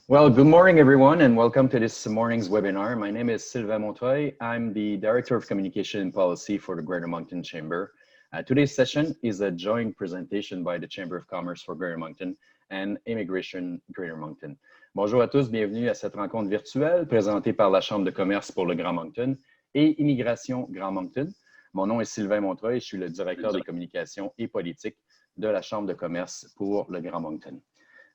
Well, good morning, everyone, and welcome to this morning's webinar. My name is Sylvain Montreuil. I'm the Director of Communication and Policy for the Greater Moncton Chamber. Today's session is a joint presentation by the Chamber of Commerce for Greater Moncton and Immigration Greater Moncton. Bonjour à tous, bienvenue à cette rencontre virtuelle présentée par la Chambre de commerce pour le Grand Moncton et Immigration Grand Moncton. Mon nom est Sylvain Montreuil, je suis le Directeur des communications et politiques de la Chambre de commerce pour le Grand Moncton.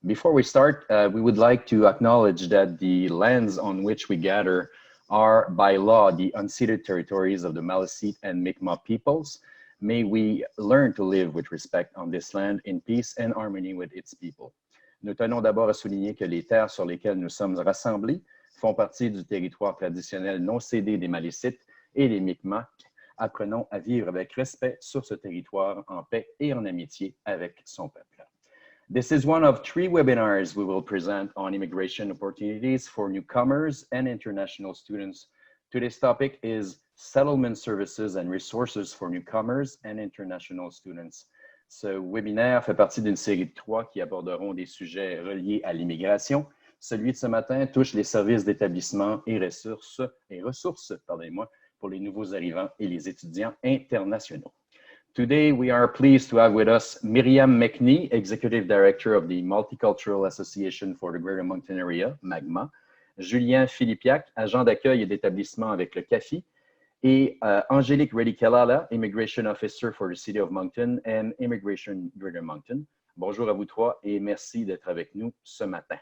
Before we start, we would like to acknowledge that the lands on which we gather are by law the unceded territories of the Maliseet and Mi'kmaq peoples. May we learn to live with respect on this land in peace and harmony with its people. Nous tenons d'abord à souligner que les terres sur lesquelles nous sommes rassemblés font partie du territoire traditionnel non cédé des Maliseet et des Mi'kmaq. Apprenons à vivre avec respect sur ce territoire en paix et en amitié avec son peuple. This is one of 3 webinars we will present on immigration opportunities for newcomers and international students. Today's topic is settlement services and resources for newcomers and international students. Ce webinaire fait partie d'une série de 3 qui aborderont des sujets reliés à l'immigration. Celui de ce matin touche les services d'établissement et ressources, pour les nouveaux arrivants et les étudiants internationaux. Today, we are pleased to have with us Myriam McNee, Executive Director of the Multicultural Association for the Greater Moncton Area, MAGMA, Julien Philippiac, agent d'accueil et d'établissement avec le CAFI, et Angélique Reddy-Kellala, Immigration Officer for the City of Moncton and Immigration Greater Moncton. Bonjour à vous trois et merci d'être avec nous ce matin.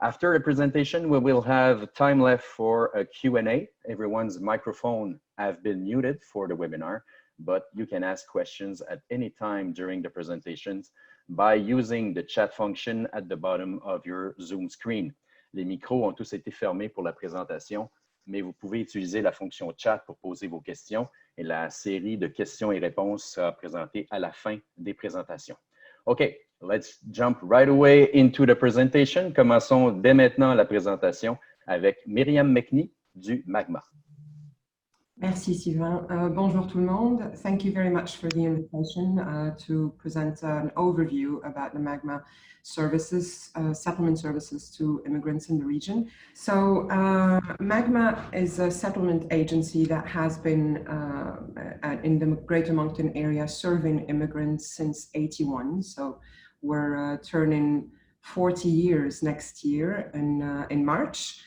After the presentation, we will have time left for a Q&A. Everyone's microphone have been muted for the webinar, but you can ask questions at any time during the presentations by using the chat function at the bottom of your Zoom screen. Les micros ont tous été fermés pour la présentation, mais vous pouvez utiliser la fonction chat pour poser vos questions et la série de questions et réponses sera présentée à la fin des présentations. OK, let's jump right away into the presentation. Commençons dès maintenant la présentation avec Myriam McNee du MAGMA. Merci Sylvain. Bonjour tout le monde. Thank you very much for the invitation to present an overview about the MAGMA services, settlement services to immigrants in the region. So MAGMA is a settlement agency that has been in the Greater Moncton area serving immigrants since '81. So we're turning 40 years next year in March.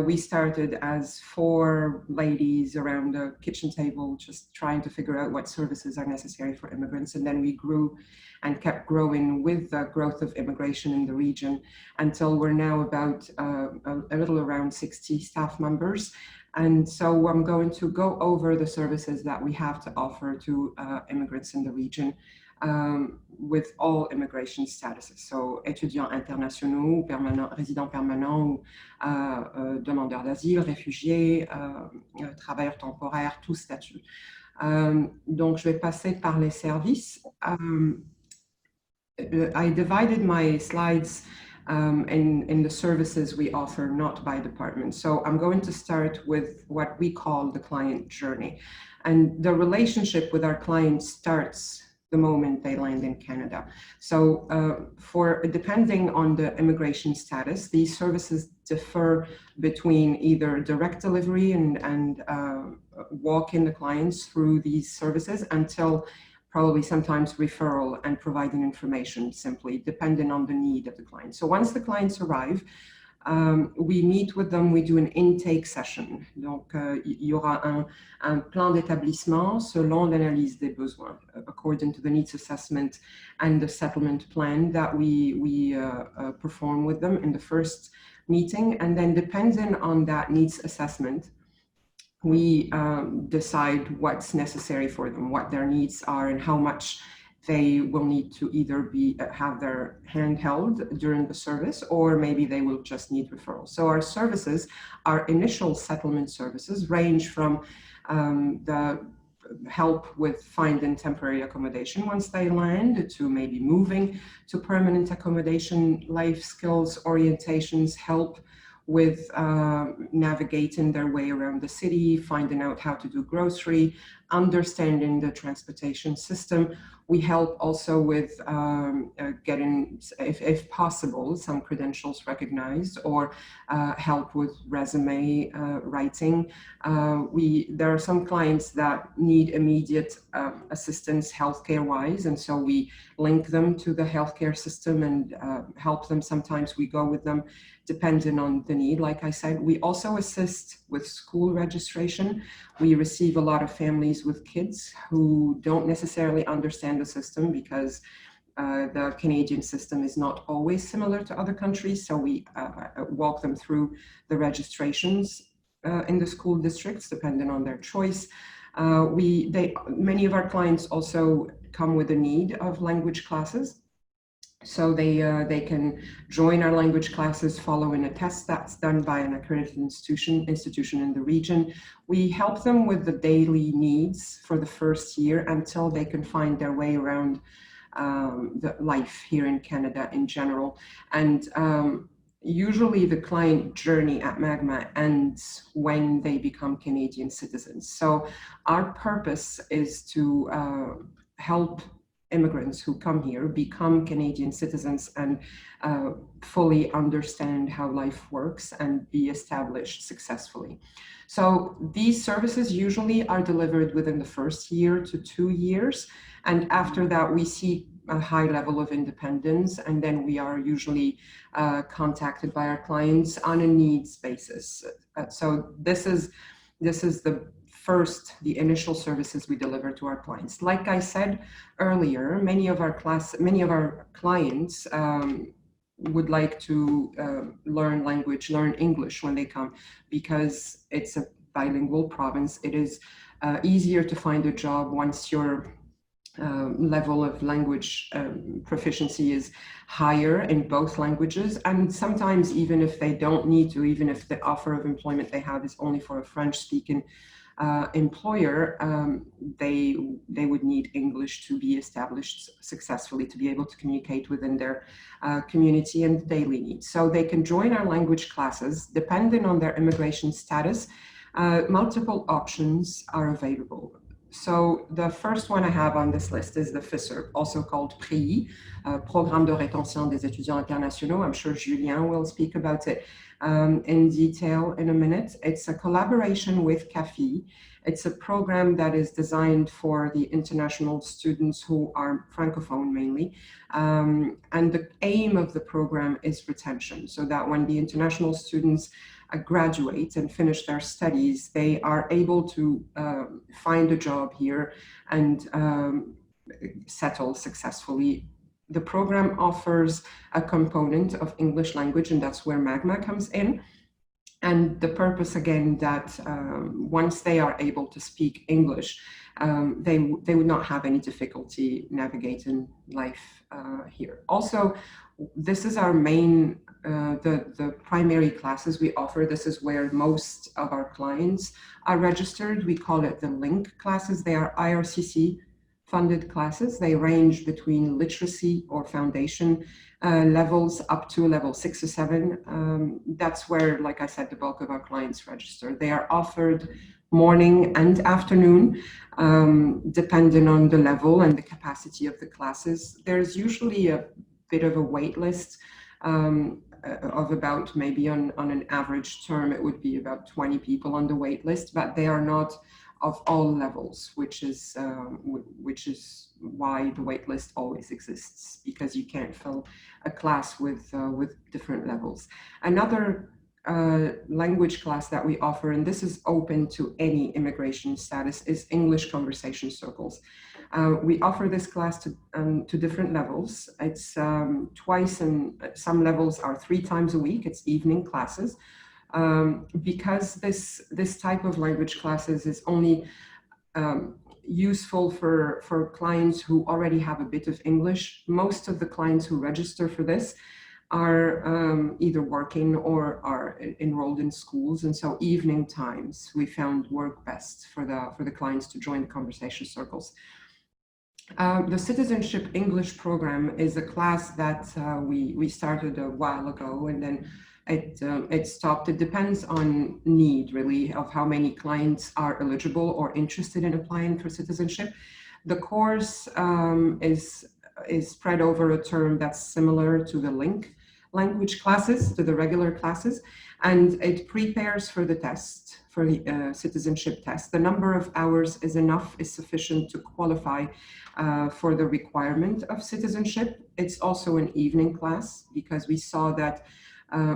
We started as 4 ladies around a kitchen table, just trying to figure out what services are necessary for immigrants. And then we grew and kept growing with the growth of immigration in the region until we're now about a little around 60 staff members. And so I'm going to go over the services that we have to offer to immigrants in the region. With all immigration statuses, so étudiants internationaux, résidents permanents, demandeurs d'asile, réfugiés, travailleurs temporaires, tout statut. Donc, je vais passer par les services. I divided my slides in the services we offer, not by department. So I'm going to start with what we call the client journey. And the relationship with our clients starts the moment they land in Canada. So depending on the immigration status, these services differ between either direct delivery and walk-in the clients through these services until probably sometimes referral and providing information simply, depending on the need of the client. So once the clients arrive, we meet with them, we do an intake session. Donc, il y aura un plan d'établissement selon l'analyse des besoins, according to the needs assessment and the settlement plan that we perform with them in the first meeting. And then depending on that needs assessment, we decide what's necessary for them, what their needs are and how much they will need to either have their hand held during the service, or maybe they will just need referrals. So our services, our initial settlement services, range from the help with finding temporary accommodation once they land, to maybe moving to permanent accommodation, life skills orientations, help with navigating their way around the city, finding out how to do grocery, understanding the transportation system. We help also with getting, if possible, some credentials recognized, or help with resume writing. There are some clients that need immediate assistance healthcare-wise, and so we link them to the healthcare system and help them. Sometimes we go with them depending on the need. Like I said, we also assist with school registration. We receive a lot of families with kids who don't necessarily understand the system, because the Canadian system is not always similar to other countries. So we walk them through the registrations in the school districts, depending on their choice. Many of our clients also come with a need of language classes. So they can join our language classes following a test that's done by an accredited institution in the region. We help them with the daily needs for the first year until they can find their way around the life here in Canada in general. And usually the client journey at Magma ends when they become Canadian citizens. So our purpose is to help immigrants who come here become Canadian citizens and fully understand how life works and be established successfully. So these services usually are delivered within the first year to 2 years. And after that, we see a high level of independence, and then we are usually contacted by our clients on a needs basis. So this is the initial services we deliver to our clients. Like I said earlier, many of our clients would like to learn English when they come, because it's a bilingual province. It is easier to find a job once your level of language proficiency is higher in both languages. And sometimes even if they don't need to, even if the offer of employment they have is only for a French-speaking employer, they would need English to be established successfully, to be able to communicate within their community and daily needs. So they can join our language classes depending on their immigration status. Multiple options are available. So the first one I have on this list is the FISER, also called PRI, Programme de rétention des étudiants internationaux. I'm sure Julien will speak about it in detail in a minute. It's a collaboration with CAFI. It's a program that is designed for the international students who are Francophone mainly. And the aim of the program is retention, so that when the international students graduate and finish their studies, they are able to find a job here and settle successfully. The program offers a component of English language, and that's where Magma comes in. And the purpose, again, that once they are able to speak English, they would not have any difficulty navigating life here. Also, this is our main, the primary classes we offer. This is where most of our clients are registered. We call it the LINK classes. They are IRCC funded classes. They range between literacy or foundation levels up to level 6 or 7. That's where, like I said, the bulk of our clients register. They are offered morning and afternoon, depending on the level and the capacity of the classes. There's usually a bit of a wait list of about, maybe on an average term, it would be about 20 people on the wait list, but they are not of all levels, which is why the wait list always exists, because you can't fill a class with different levels. Another language class that we offer, and this is open to any immigration status, is English conversation circles. We offer this class to different levels. It's twice, and some levels are 3 times a week. It's evening classes. Because this type of language classes is only useful for clients who already have a bit of English. Most of the clients who register for this are either working or are enrolled in schools, and so evening times we found work best for the clients to join the conversation circles. The Citizenship English program is a class that we started a while ago, and then it stopped. It depends on need, really, of how many clients are eligible or interested in applying for citizenship. The course is spread over a term that's similar to the link language classes, to the regular classes, and it prepares for the test, for the citizenship test. The number of hours is sufficient to qualify for the requirement of citizenship. It's also an evening class because we saw that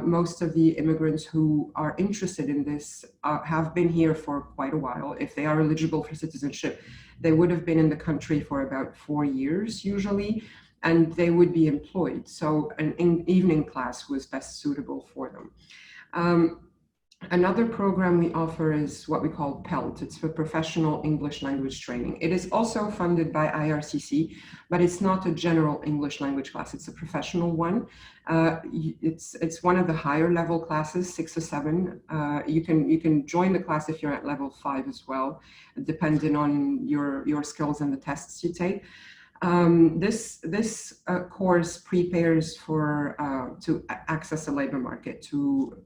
most of the immigrants who are interested in this have been here for quite a while. If they are eligible for citizenship, they would have been in the country for about 4 years usually, and they would be employed. So an evening class was best suitable for them. Another program we offer is what we call PELT. It's for Professional English Language Training. It is also funded by IRCC, but it's not a general English language class. It's a professional one. It's one of the higher level classes, 6 or 7. You can join the class if you're at level 5 as well, depending on your skills and the tests you take. This course prepares for to access the labor market, to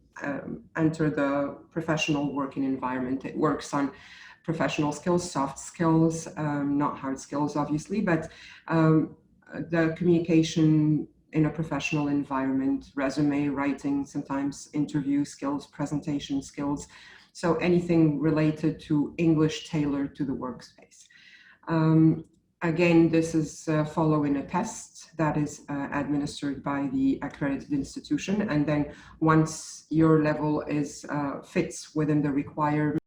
enter the professional working environment. It works on professional skills, soft skills, not hard skills, obviously, but the communication in a professional environment, resume writing, sometimes interview skills, presentation skills. So anything related to English tailored to the workspace. Again, this is following a test that is administered by the accredited institution. And then once your level is fits within the requirement,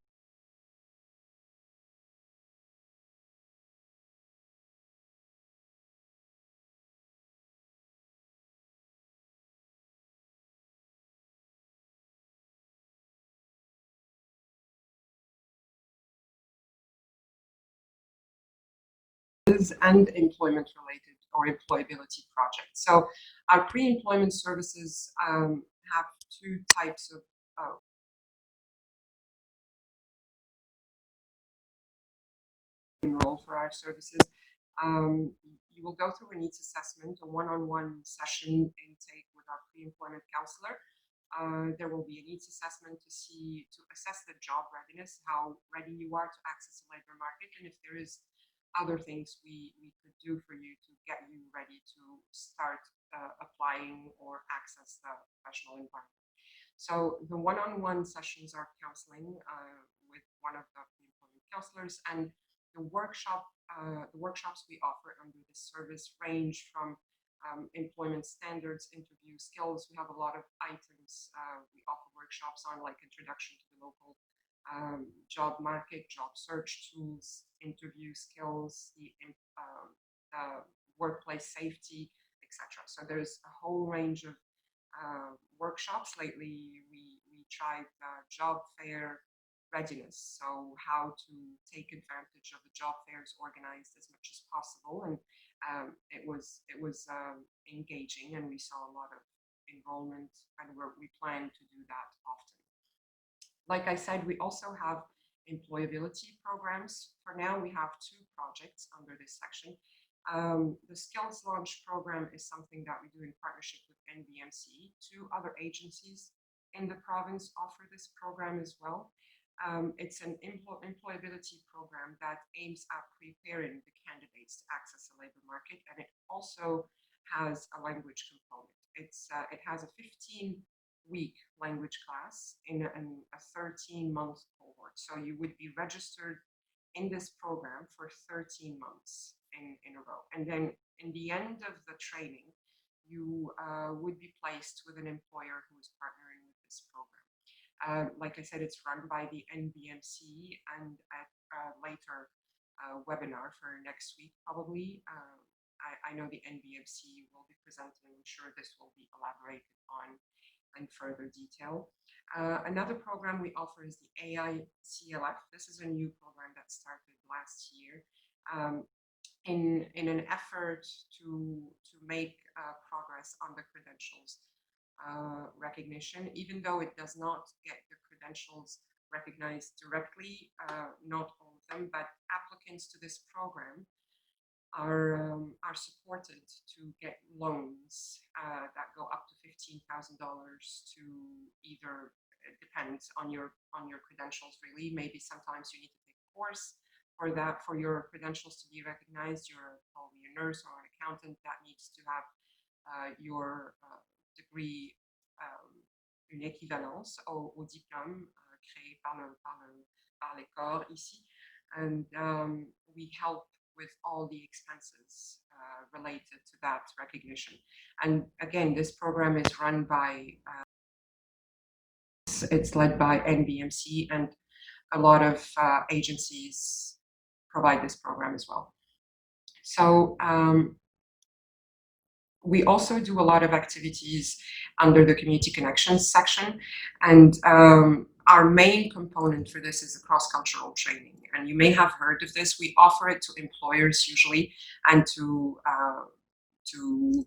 and employment related or employability projects. So our pre-employment services have 2 types of enroll for our services. You will go through a needs assessment, a one-on-one session intake with our pre-employment counselor. There will be a needs assessment to assess the job readiness, how ready you are to access the labor market, and if there is other things we could do for you to get you ready to start applying or access the professional environment. So the one-on-one sessions are counseling with one of the pre-employment counselors, and the workshops we offer under this service range from employment standards, interview skills. We have a lot of items. We offer workshops on like introduction to the local job market, job search tools, interview skills, the workplace safety, etc. So there's a whole range of workshops. Lately, we tried job fair readiness, so how to take advantage of the job fairs organized as much as possible, and it was engaging, and we saw a lot of enrollment, and we plan to do that often. Like I said, we also have employability programs. For now, we have 2 projects under this section. The Skills Launch program is something that we do in partnership with NBMC. 2 other agencies in the province offer this program as well. It's an employability program that aims at preparing the candidates to access the labor market, and it also has a language component. It has a 15-week language class in a 13-month cohort. So you would be registered in this program for 13 months in a row. And then in the end of the training, you would be placed with an employer who is partnering with this program. Like I said, it's run by the NBMC, and at a later webinar for next week, probably, I know the NBMC will be presenting. I'm sure this will be elaborated on in further detail. Another program we offer is the AI-CLF. This is a new program that started last year in an effort to make progress on the credentials recognition, even though it does not get the credentials recognized directly, not all of them, but applicants to this program are supported to get loans that go up to $15,000 to either, it depends on your credentials really. Maybe sometimes you need to take a course for that, for your credentials to be recognized. You're probably a nurse or an accountant that needs to have your degree, une équivalence au diplôme créé par les corps ici. And we help with all the expenses related to that recognition. And again, this program is run by, it's led by NBMC, and a lot of agencies provide this program as well. So we also do a lot of activities under the Community Connections section, and our main component for this is the cross-cultural training. And you may have heard of this. We offer it to employers usually, and to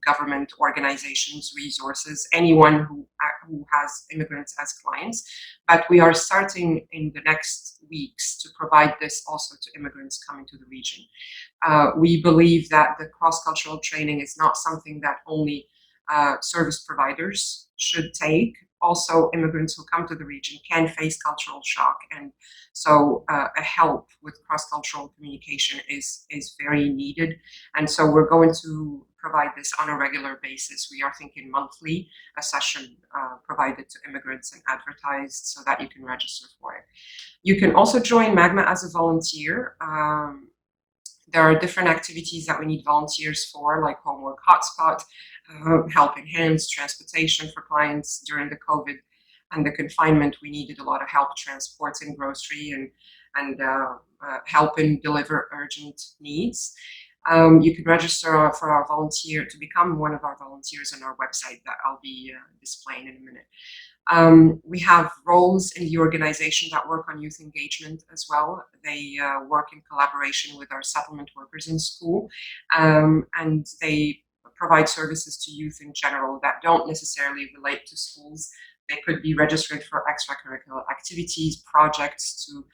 government organizations, resources, anyone who has immigrants as clients. But we are starting in the next weeks to provide this also to immigrants coming to the region. We believe that the cross-cultural training is not something that only service providers should take. Also, immigrants who come to the region can face cultural shock, and so a help with cross-cultural communication is very needed. And so we're going to provide this on a regular basis. We are thinking monthly, a session provided to immigrants and advertised so that you can register for it. You can also join MAGMA as a volunteer. There are different activities that we need volunteers for, like homework hotspot, helping hands, transportation for clients during the COVID and the confinement. We needed a lot of help transporting grocery and helping deliver urgent needs. You can register for our volunteer to become one of our volunteers on our website that I'll be displaying in a minute. We have roles in the organization that work on youth engagement as well. They work in collaboration with our settlement workers in school, and they provide services to youth in general that don't necessarily relate to schools. They could be registered for extracurricular activities, projects to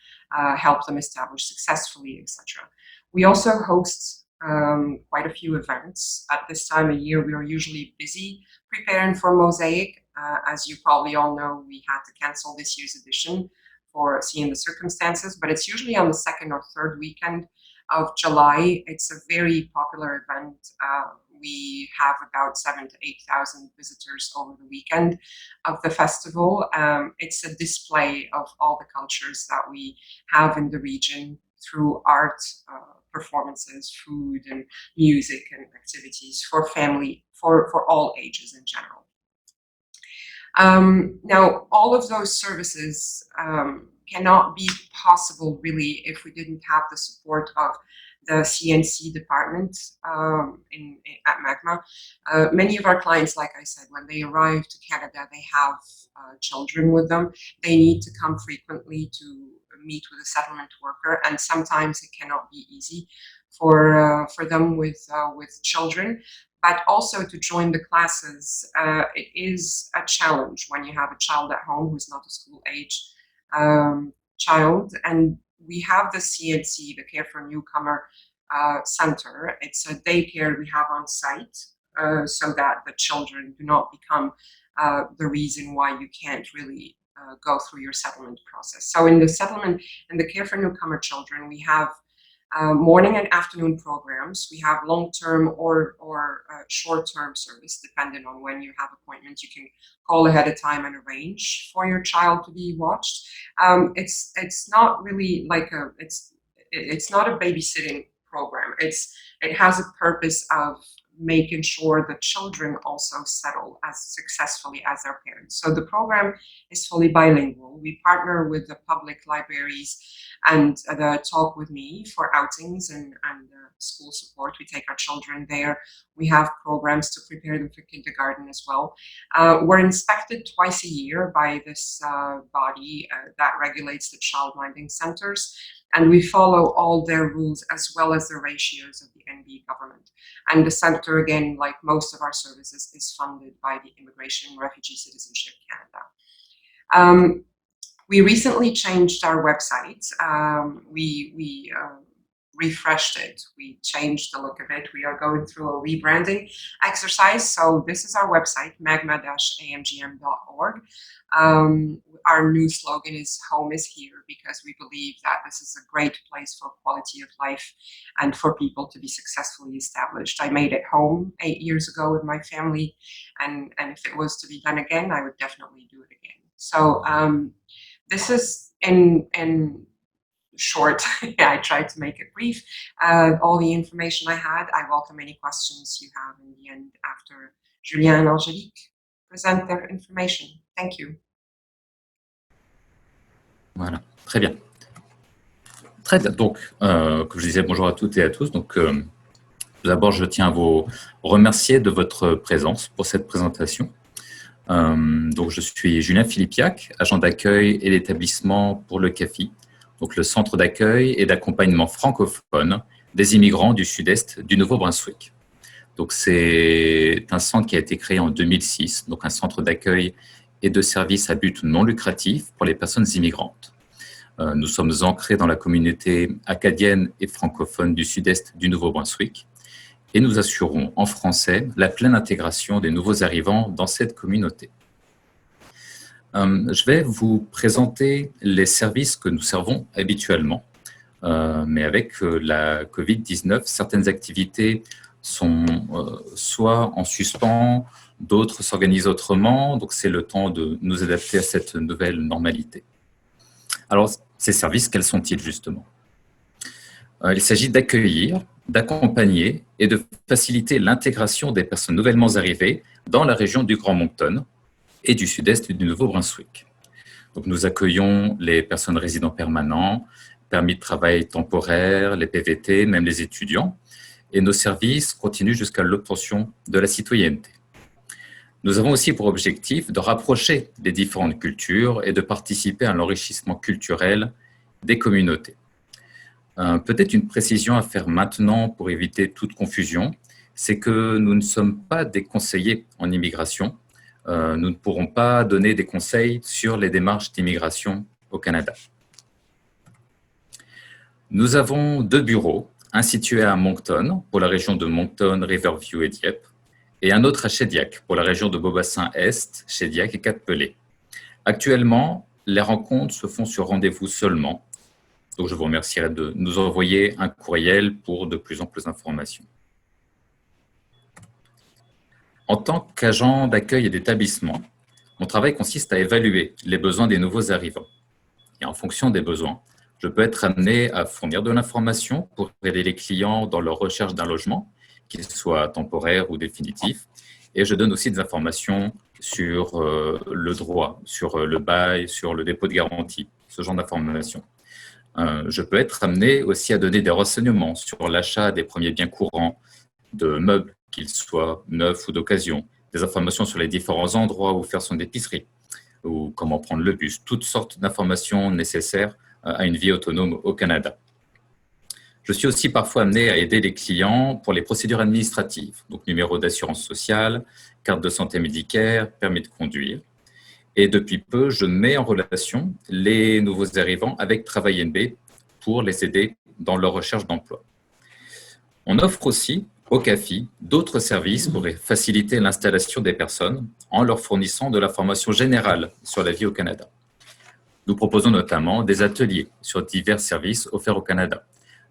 help them establish successfully, etc. We also host quite a few events. At this time of year, we are usually busy preparing for Mosaic. As you probably all know, we had to cancel this year's edition for seeing the circumstances, but it's usually on the second or third weekend of July. It's a very popular event. We have about 7,000 to 8,000 visitors over the weekend of the festival. It's a display of all the cultures that we have in the region through art, performances, food, and music and activities for family, for all ages in general. Now, all of those services cannot be possible really if we didn't have the support of the CNC department at MAGMA. Many of our clients, like I said, when they arrive to Canada, they have children with them. They need to come frequently to meet with a settlement worker, and sometimes it cannot be easy for them with children. But also to join the classes, it is a challenge when you have a child at home who's not a school age child. And we have the CNC, the Care for Newcomer Center. It's a daycare we have on site so that the children do not become the reason why you can't really go through your settlement process. So in the settlement, in the Care for Newcomer Children, we have morning and afternoon programs. We have long-term or short-term service, depending on when you have appointments. You can call ahead of time and arrange for your child to be watched. It's not really like it's not a babysitting program. It has a purpose of making sure the children also settle as successfully as their parents. So the program is fully bilingual. We partner with the public libraries and the Talk With Me for outings and school support. We take our children there. We have programs to prepare them for kindergarten as well. We're inspected twice a year by this body that regulates the childminding centers, and we follow all their rules as well as the ratios of the NB government. And the center, again, like most of our services, is funded by the Immigration and Refugee Citizenship Canada. We recently changed our website. We refreshed it. We changed the look of it. We are going through a rebranding exercise. So this is our website, magma-amgm.org. Our new slogan is "Home is here," because we believe that this is a great place for quality of life and for people to be successfully established. I made it home 8 years ago with my family, and if it was to be done again, I would definitely do it again. So this is in short. I tried to make it brief. All the information I had. I welcome any questions you have in the end after Julien and Angélique present their information. Thank you. Voilà, très bien. Très bien. Donc, comme je disais, bonjour à toutes et à tous. Donc, tout d'abord, je tiens à vous remercier de votre présence pour cette présentation. Donc, je suis Julien Philippiac, agent d'accueil et d'établissement pour le CAFI, donc le Centre d'accueil et d'accompagnement francophone des immigrants du sud-est du Nouveau-Brunswick. Donc, c'est un centre qui a été créé en 2006, donc un centre d'accueil et de services à but non lucratif pour les personnes immigrantes. Nous sommes ancrés dans la communauté acadienne et francophone du sud-est du Nouveau-Brunswick et nous assurons en français la pleine intégration des nouveaux arrivants dans cette communauté. Je vais vous présenter les services que nous servons habituellement, mais avec la COVID-19, certaines activités sont soit en suspens, d'autres s'organisent autrement, donc c'est le temps de nous adapter à cette nouvelle normalité. Alors, ces services, quels sont-ils justement? Il s'agit d'accueillir, d'accompagner et de faciliter l'intégration des personnes nouvellement arrivées dans la région du Grand Moncton et du sud-est du Nouveau-Brunswick. Donc, nous accueillons les personnes résidents permanents, permis de travail temporaire, les PVT, même les étudiants, et nos services continuent jusqu'à l'obtention de la citoyenneté. Nous avons aussi pour objectif de rapprocher les différentes cultures et de participer à l'enrichissement culturel des communautés. Peut-être une précision à faire maintenant pour éviter toute confusion, c'est que nous ne sommes pas des conseillers en immigration. Nous ne pourrons pas donner des conseils sur les démarches d'immigration au Canada. Nous avons 2 bureaux, un situé à Moncton pour la région de Moncton, Riverview et Dieppe, et un autre à Shediac pour la région de Beaubassin-Est, Shediac et Cap-Pelé. Actuellement, les rencontres se font sur rendez-vous seulement. Donc, je vous remercierai de nous envoyer un courriel pour de plus en plus d'informations. En tant qu'agent d'accueil et d'établissement, mon travail consiste à évaluer les besoins des nouveaux arrivants. Et en fonction des besoins, je peux être amené à fournir de l'information pour aider les clients dans leur recherche d'un logement, qu'il soit temporaire ou définitif. Et je donne aussi des informations sur le droit, sur le bail, sur le dépôt de garantie, ce genre d'informations. Je peux être amené aussi à donner des renseignements sur l'achat des premiers biens courants, de meubles, qu'ils soient neufs ou d'occasion, des informations sur les différents endroits où faire son épicerie, ou comment prendre le bus, toutes sortes d'informations nécessaires à une vie autonome au Canada. Je suis aussi parfois amené à aider les clients pour les procédures administratives, donc numéro d'assurance sociale, carte de santé médicale, permis de conduire. Et depuis peu, je mets en relation les nouveaux arrivants avec Travail NB pour les aider dans leur recherche d'emploi. On offre aussi au CAFI d'autres services pour faciliter l'installation des personnes en leur fournissant de la formation générale sur la vie au Canada. Nous proposons notamment des ateliers sur divers services offerts au Canada.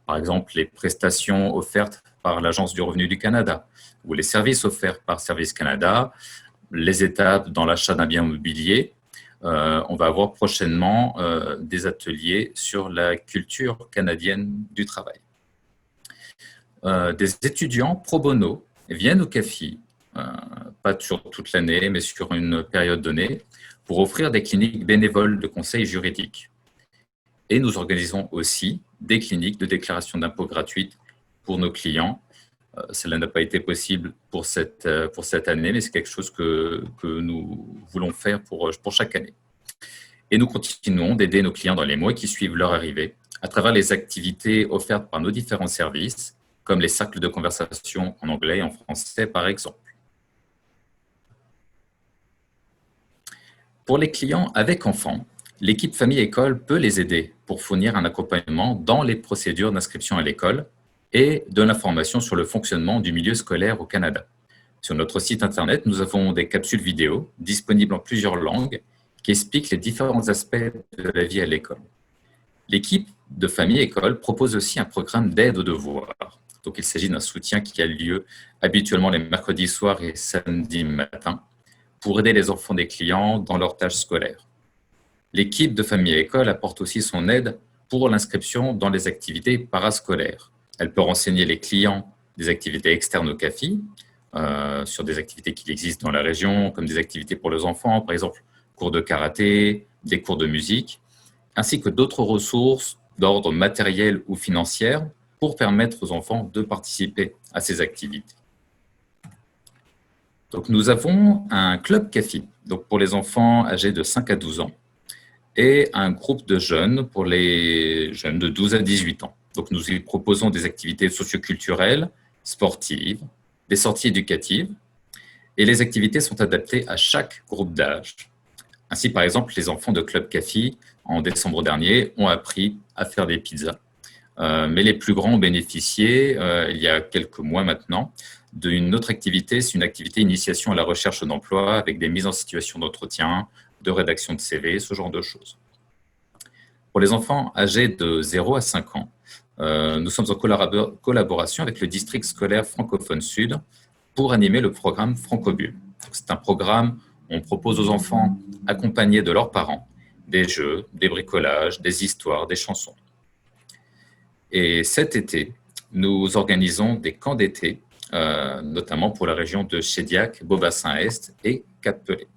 Par exemple, les prestations offertes par l'Agence du revenu du Canada ou les services offerts par Service Canada, les étapes dans l'achat d'un bien immobilier. On va avoir prochainement des ateliers sur la culture canadienne du travail. Des étudiants pro bono viennent au CAFI, pas sur toute l'année, mais sur une période donnée, pour offrir des cliniques bénévoles de conseil juridique. Et nous organisons aussi des cliniques de déclaration d'impôt gratuites pour nos clients. Cela n'a pas été possible pour cette année, mais c'est quelque chose que nous voulons faire pour chaque année. Et nous continuons d'aider nos clients dans les mois qui suivent leur arrivée à travers les activités offertes par nos différents services, comme les cercles de conversation en anglais et en français, par exemple. Pour les clients avec enfants, L'équipe famille-école peut les aider pour fournir un accompagnement dans les procédures d'inscription à l'école et de l'information sur le fonctionnement du milieu scolaire au Canada. Sur notre site Internet, nous avons des capsules vidéo disponibles en plusieurs langues qui expliquent les différents aspects de la vie à l'école. L'équipe de famille-école propose aussi un programme d'aide aux devoirs. Donc, il s'agit d'un soutien qui a lieu habituellement les mercredis soirs et samedis matin pour aider les enfants des clients dans leurs tâches scolaires. L'équipe de famille-école apporte aussi son aide pour l'inscription dans les activités parascolaires. Elle peut renseigner les clients des activités externes au CAFI, sur des activités qui existent dans la région, comme des activités pour les enfants, par exemple cours de karaté, des cours de musique, ainsi que d'autres ressources d'ordre matériel ou financière pour permettre aux enfants de participer à ces activités. Donc, nous avons un club CAFI, donc pour les enfants âgés de 5 à 12 ans, et un groupe de jeunes pour les jeunes de 12 à 18 ans. Donc, nous y proposons des activités socioculturelles, sportives, des sorties éducatives, et les activités sont adaptées à chaque groupe d'âge. Ainsi, par exemple, les enfants de Club CAFI, en décembre dernier, ont appris à faire des pizzas. Mais les plus grands ont bénéficié, il y a quelques mois maintenant, d'une autre activité, c'est une activité initiation à la recherche d'emploi avec des mises en situation d'entretien, de rédaction de CV, ce genre de choses. Pour les enfants âgés de 0 à 5 ans, nous sommes en collaboration avec le district scolaire francophone sud pour animer le programme Francobulle. C'est un programme où on propose aux enfants, accompagnés de leurs parents, des jeux, des bricolages, des histoires, des chansons. Et cet été, nous organisons des camps d'été, notamment pour la région de Chédiac, Beaubassin-Est et Cap-Pelé.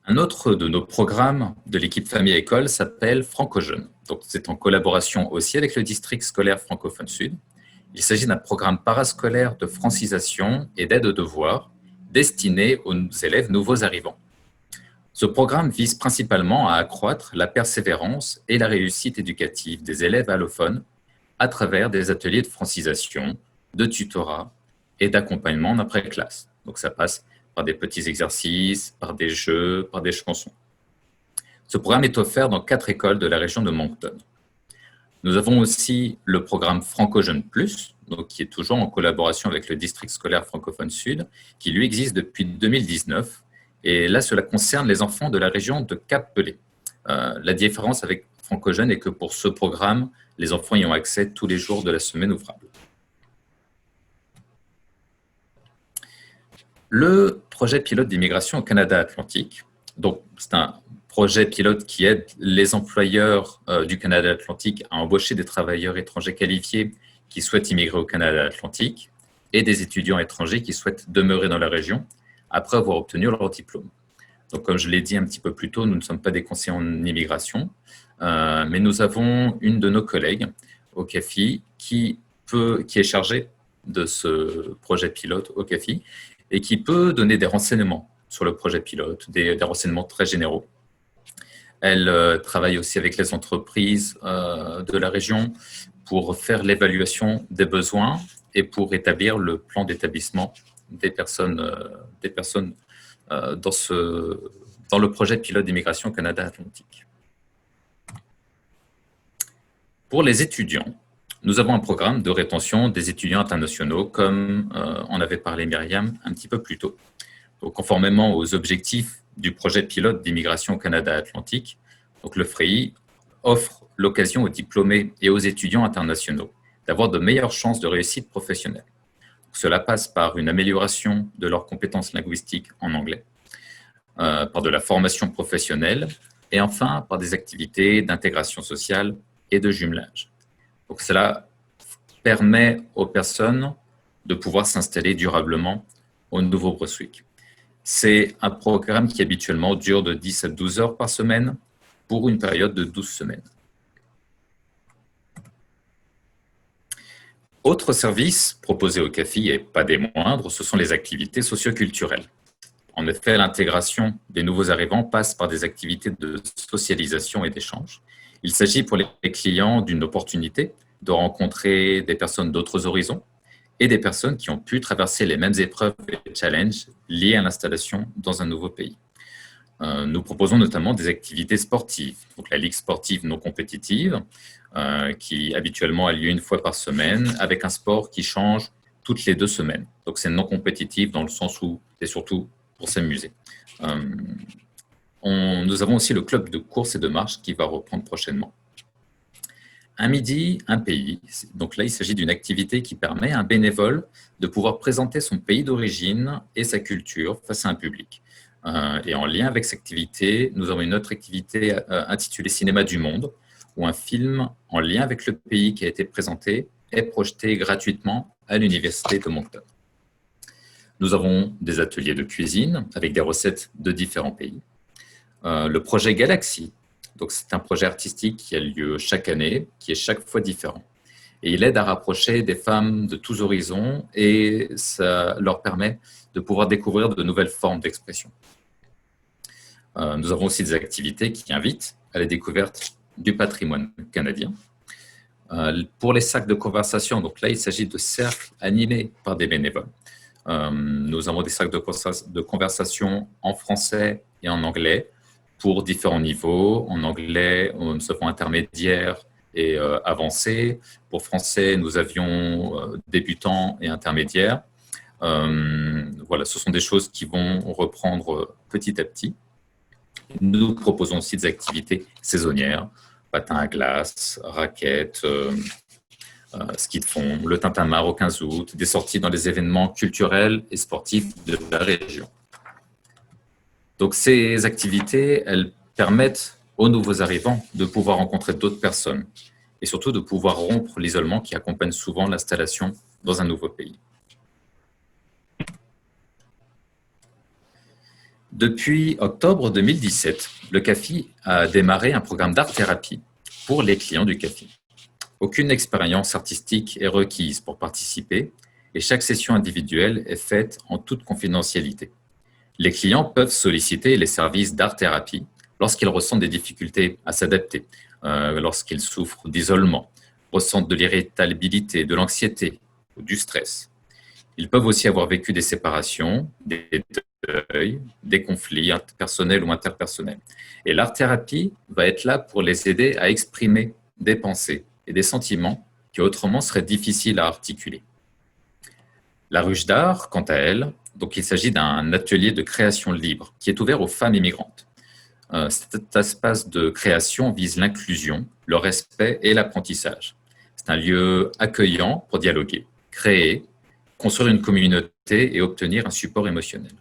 Un autre de nos programmes de l'équipe famille-école s'appelle Franco-Jeunes. Donc, c'est en collaboration aussi avec le district scolaire francophone sud. Il s'agit d'un programme parascolaire de francisation et d'aide aux devoirs destiné aux élèves nouveaux arrivants. Ce programme vise principalement à accroître la persévérance et la réussite éducative des élèves allophones à travers des ateliers de francisation, de tutorat et d'accompagnement d'après-classe. Donc, ça passe par des petits exercices, par des jeux, par des chansons. Ce programme est offert dans 4 écoles de la région de Moncton. Nous avons aussi le programme Franco-Jeunes Plus, donc qui est toujours en collaboration avec le district scolaire francophone sud, qui lui existe depuis 2019. Et là, cela concerne les enfants de la région de Cap-Pelé. La différence avec Franco-Jeunes est que pour ce programme, les enfants y ont accès tous les jours de la semaine ouvrable. Le projet pilote d'immigration au Canada Atlantique, donc c'est un projet pilote qui aide les employeurs du Canada Atlantique à embaucher des travailleurs étrangers qualifiés qui souhaitent immigrer au Canada Atlantique et des étudiants étrangers qui souhaitent demeurer dans la région après avoir obtenu leur diplôme. Donc, comme je l'ai dit un petit peu plus tôt, nous ne sommes pas des conseillers en immigration, mais nous avons une de nos collègues au CAFI qui est chargée de ce projet pilote au CAFI et qui peut donner des renseignements sur le projet pilote, des renseignements très généraux. Elle travaille aussi avec les entreprises de la région pour faire l'évaluation des besoins et pour établir le plan d'établissement des personnes dans le projet pilote d'immigration Canada Atlantique. Pour les étudiants, nous avons un programme de rétention des étudiants internationaux, comme on avait parlé Myriam un petit peu plus tôt. Donc, conformément aux objectifs du projet pilote d'immigration Canada Atlantique, donc le FREI offre l'occasion aux diplômés et aux étudiants internationaux d'avoir de meilleures chances de réussite professionnelle. Cela passe par une amélioration de leurs compétences linguistiques en anglais, par de la formation professionnelle et enfin par des activités d'intégration sociale et de jumelage. Donc cela permet aux personnes de pouvoir s'installer durablement au Nouveau-Brunswick. C'est un programme qui habituellement dure de 10 à 12 heures par semaine pour une période de 12 semaines. Autre service proposé au CAFI, et pas des moindres, ce sont les activités socioculturelles. En effet, l'intégration des nouveaux arrivants passe par des activités de socialisation et d'échange. Il s'agit pour les clients d'une opportunité de rencontrer des personnes d'autres horizons et des personnes qui ont pu traverser les mêmes épreuves et challenges liés à l'installation dans un nouveau pays. Nous proposons notamment des activités sportives, donc la Ligue sportive non compétitive, qui habituellement a lieu une fois par semaine, avec un sport qui change toutes les 2 semaines. Donc c'est non compétitif dans le sens où c'est surtout pour s'amuser. Nous avons aussi le club de course et de marche qui va reprendre prochainement. Un midi, un pays. Donc là, il s'agit d'une activité qui permet à un bénévole de pouvoir présenter son pays d'origine et sa culture face à un public. Et en lien avec cette activité, nous avons une autre activité intitulée Cinéma du Monde, où un film en lien avec le pays qui a été présenté est projeté gratuitement à l'Université de Moncton. Nous avons des ateliers de cuisine avec des recettes de différents pays. Le projet Galaxy, donc c'est un projet artistique qui a lieu chaque année, qui est chaque fois différent. Et il aide à rapprocher des femmes de tous horizons et ça leur permet de pouvoir découvrir de nouvelles formes d'expression. Nous avons aussi des activités qui invitent à la découverte du patrimoine canadien. Pour les cercles de conversation, donc là, il s'agit de cercles animés par des bénévoles. Nous avons des cercles de conversation en français et en anglais pour différents niveaux. En anglais, nous avons intermédiaire et avancé. Pour français, nous avions débutants et intermédiaires. Voilà, ce sont des choses qui vont reprendre petit à petit. Nous proposons aussi des activités saisonnières, patins à glace, raquettes, ski de fond, le tintamarre au 15 août, des sorties dans les événements culturels et sportifs de la région. Donc ces activités, elles permettent aux nouveaux arrivants de pouvoir rencontrer d'autres personnes et surtout de pouvoir rompre l'isolement qui accompagne souvent l'installation dans un nouveau pays. Depuis octobre 2017, le CAFI a démarré un programme d'art-thérapie pour les clients du CAFI. Aucune expérience artistique est requise pour participer et chaque session individuelle est faite en toute confidentialité. Les clients peuvent solliciter les services d'art-thérapie lorsqu'ils ressentent des difficultés à s'adapter, lorsqu'ils souffrent d'isolement, ressentent de l'irritabilité, de l'anxiété ou du stress. Ils peuvent aussi avoir vécu des séparations, des deuils, des conflits personnels ou interpersonnels. Et l'art-thérapie va être là pour les aider à exprimer des pensées et des sentiments qui autrement seraient difficiles à articuler. La ruche d'art, quant à elle, donc il s'agit d'un atelier de création libre qui est ouvert aux femmes immigrantes. Cet espace de création vise l'inclusion, le respect et l'apprentissage. C'est un lieu accueillant pour dialoguer, créer, construire une communauté et obtenir un support émotionnel.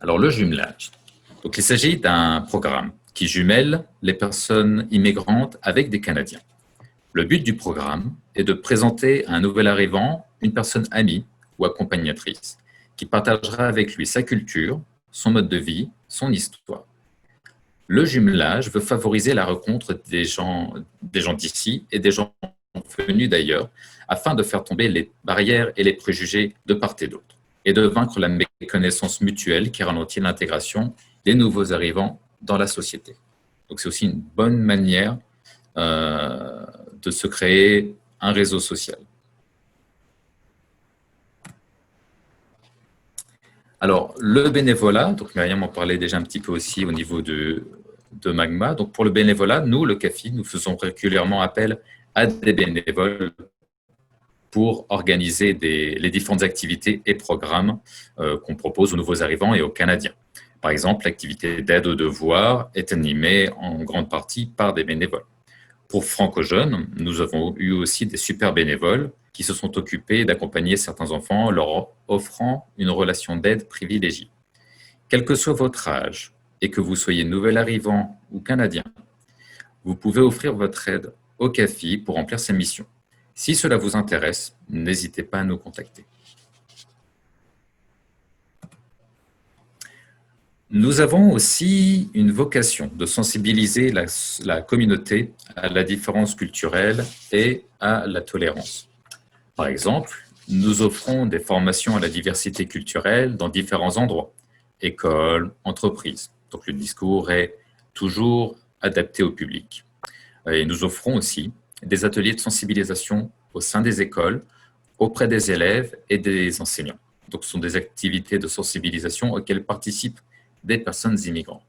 Alors, le jumelage. Donc, il s'agit d'un programme qui jumelle les personnes immigrantes avec des Canadiens. Le but du programme est de présenter à un nouvel arrivant une personne amie ou accompagnatrice qui partagera avec lui sa culture, son mode de vie, son histoire. Le jumelage veut favoriser la rencontre des gens d'ici et des gens venus d'ailleurs afin de faire tomber les barrières et les préjugés de part et d'autre et de vaincre la méconnaissance mutuelle qui ralentit l'intégration des nouveaux arrivants dans la société. Donc c'est aussi une bonne manière de se créer un réseau social. Alors, le bénévolat, donc Myriam en parlait déjà un petit peu aussi au niveau de Magma. Donc, pour le bénévolat, nous, le CAFI, nous faisons régulièrement appel à des bénévoles pour organiser les différentes activités et programmes qu'on propose aux nouveaux arrivants et aux Canadiens. Par exemple, l'activité d'aide aux devoirs est animée en grande partie par des bénévoles. Pour Franco-Jeunes, nous avons eu aussi des super bénévoles qui se sont occupés d'accompagner certains enfants, leur offrant une relation d'aide privilégiée. Quel que soit votre âge et que vous soyez nouvel arrivant ou Canadien, vous pouvez offrir votre aide au CAFI pour remplir ses missions. Si cela vous intéresse, n'hésitez pas à nous contacter. Nous avons aussi une vocation de sensibiliser la communauté à la différence culturelle et à la tolérance. Par exemple, nous offrons des formations à la diversité culturelle dans différents endroits, écoles, entreprises. Donc le discours est toujours adapté au public. Et nous offrons aussi des ateliers de sensibilisation au sein des écoles, auprès des élèves et des enseignants. Donc, ce sont des activités de sensibilisation auxquelles participent des personnes immigrantes.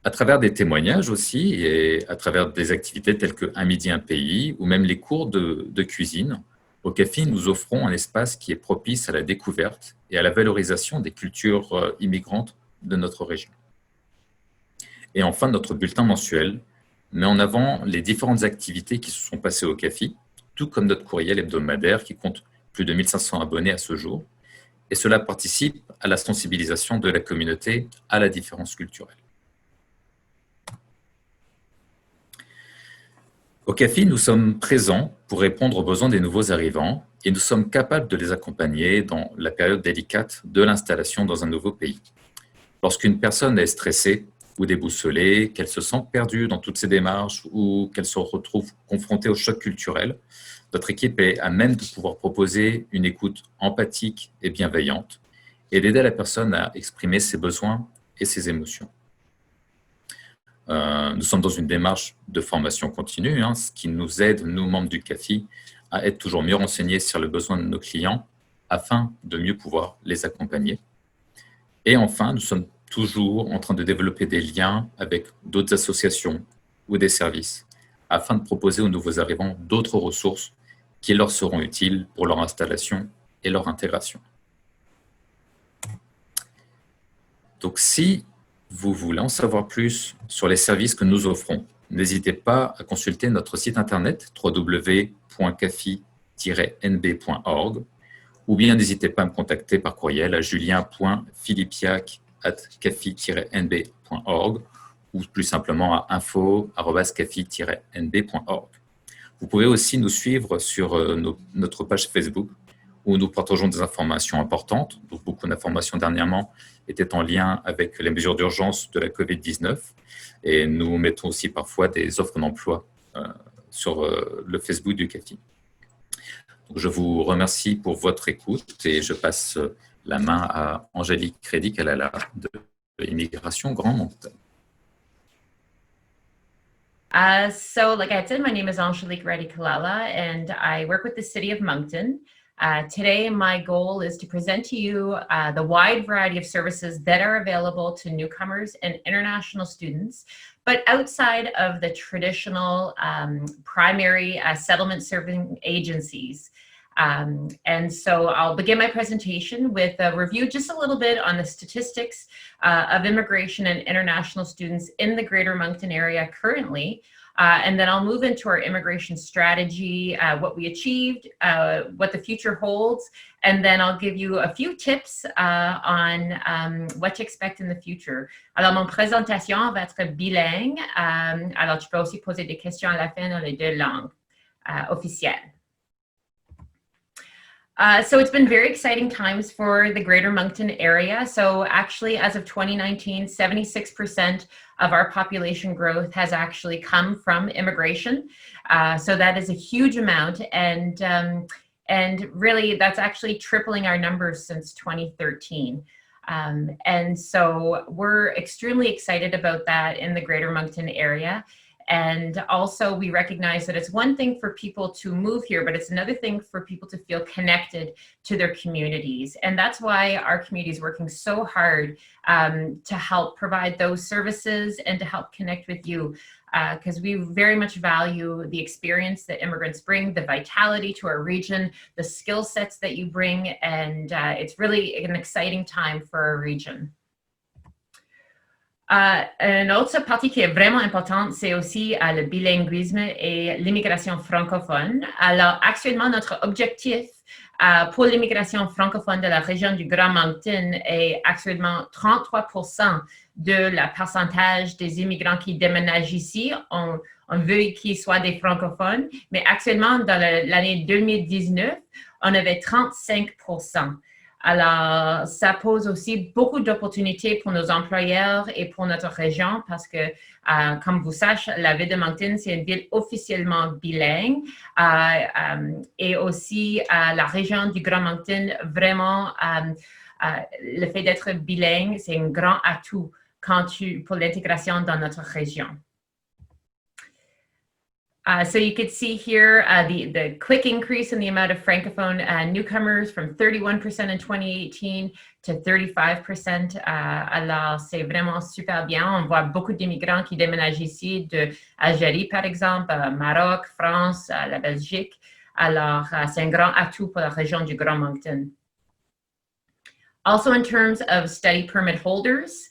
À travers des témoignages aussi, et à travers des activités telles que Un midi, un pays, ou même les cours de cuisine, au CAFI, nous offrons un espace qui est propice à la découverte et à la valorisation des cultures immigrantes de notre région. Et enfin, notre bulletin mensuel met en avant les différentes activités qui se sont passées au CAFI, tout comme notre courriel hebdomadaire qui compte plus de 1500 abonnés à ce jour. Et cela participe à la sensibilisation de la communauté à la différence culturelle. Au CAFI, nous sommes présents pour répondre aux besoins des nouveaux arrivants et nous sommes capables de les accompagner dans la période délicate de l'installation dans un nouveau pays. Lorsqu'une personne est stressée ou déboussolée, qu'elle se sent perdue dans toutes ses démarches ou qu'elle se retrouve confrontée au choc culturel, notre équipe est à même de pouvoir proposer une écoute empathique et bienveillante et d'aider la personne à exprimer ses besoins et ses émotions. Nous sommes dans une démarche de formation continue, ce qui nous aide, nous, membres du CAFI, à être toujours mieux renseignés sur les besoins de nos clients afin de mieux pouvoir les accompagner. Et enfin, nous sommes toujours en train de développer des liens avec d'autres associations ou des services afin de proposer aux nouveaux arrivants d'autres ressources qui leur seront utiles pour leur installation et leur intégration. Donc, si vous voulez en savoir plus sur les services que nous offrons, n'hésitez pas à consulter notre site internet www.cafi-nb.org ou bien n'hésitez pas à me contacter par courriel à julien.philippiac@cafi-nb.org ou plus simplement à info@cafi-nb.org. Vous pouvez aussi nous suivre sur notre page Facebook où nous partageons des informations importantes. Donc, beaucoup d'informations dernièrement étaient en lien avec les mesures d'urgence de la COVID-19 et nous mettons aussi parfois des offres d'emploi sur le Facebook du CAFI. Donc, je vous remercie pour votre écoute et je passe la main à Angélique Crédit-Kalala de Immigration Grand Moncton. So like I had said, my name is Angelique Reddy-Kalala, and I work with the City of Moncton. Today, my goal is to present to you the wide variety of services that are available to newcomers and international students, but outside of the traditional primary settlement serving agencies. And so I'll begin my presentation with a review just a little bit on the statistics of immigration and international students in the Greater Moncton area currently. And then I'll move into our immigration strategy, what we achieved, what the future holds, and then I'll give you a few tips on what to expect in the future. Alors, mon présentation va être bilingue. Alors, tu peux aussi poser des questions à la fin dans les deux langues officielles. So it's been very exciting times for the Greater Moncton area. So actually, as of 2019, 76% of our population growth has actually come from immigration. So that is a huge amount. And really, that's actually tripling our numbers since 2013. And so we're extremely excited about that in the Greater Moncton area. And also we recognize that it's one thing for people to move here, but it's another thing for people to feel connected to their communities. And that's why our community is working so hard to help provide those services and to help connect with you, because we very much value the experience that immigrants bring, the vitality to our region, the skill sets that you bring, and it's really an exciting time for our region. Une autre partie qui est vraiment importante, c'est aussi le bilinguisme et l'immigration francophone. Alors, actuellement, notre objectif pour l'immigration francophone de la région du Grand Moncton est actuellement 33% de la pourcentage des immigrants qui déménagent ici. On veut qu'ils soient des francophones, mais actuellement, dans l'année 2019, on avait 35%. Alors, ça pose aussi beaucoup d'opportunités pour nos employeurs et pour notre région parce que, comme vous savez, la ville de Moncton, c'est une ville officiellement bilingue. Et aussi, la région du Grand Moncton, vraiment, le fait d'être bilingue, c'est un grand atout pour l'intégration dans notre région. So you could see here the quick increase in the amount of francophone newcomers from 31% in 2018 to 35%. Alors, c'est vraiment super bien. On voit beaucoup d'immigrants qui déménagent ici de Algérie, par exemple, Maroc, France, la Belgique. Alors, c'est un grand atout pour la région du Grand Moncton. Also, in terms of study permit holders,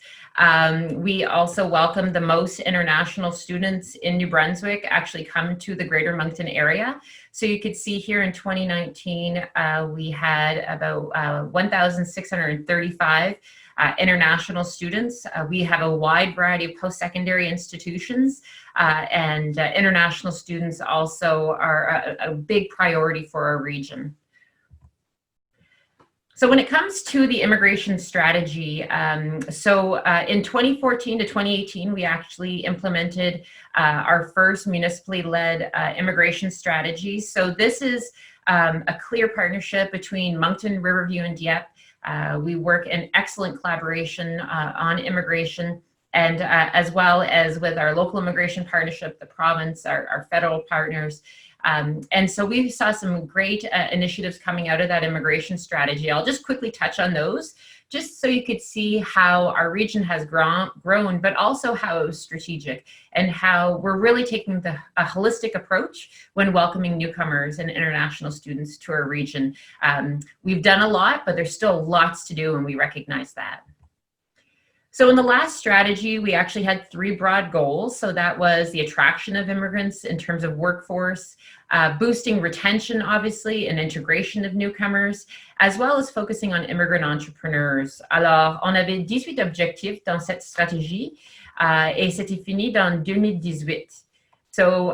we also welcome the most international students in New Brunswick actually come to the Greater Moncton area. So you could see here in 2019, we had about 1,635 international students. We have a wide variety of post-secondary institutions, and international students also are a big priority for our region. So when it comes to the immigration strategy, in 2014 to 2018, we actually implemented our first municipally led immigration strategy. So this is a clear partnership between Moncton, Riverview, and Dieppe. We work in excellent collaboration on immigration, and as well as with our local immigration partnership, the province, our federal partners. And so we saw some great initiatives coming out of that immigration strategy. I'll just quickly touch on those, just so you could see how our region has grown, but also how it was strategic and how we're really taking a holistic approach when welcoming newcomers and international students to our region. We've done a lot, but there's still lots to do, and we recognize that. So in the last strategy, we actually had 3 broad goals. So that was the attraction of immigrants in terms of workforce, boosting retention, obviously, and integration of newcomers, as well as focusing on immigrant entrepreneurs. Alors, on avait 18 objectifs dans cette stratégie et c'était fini dans 2018. So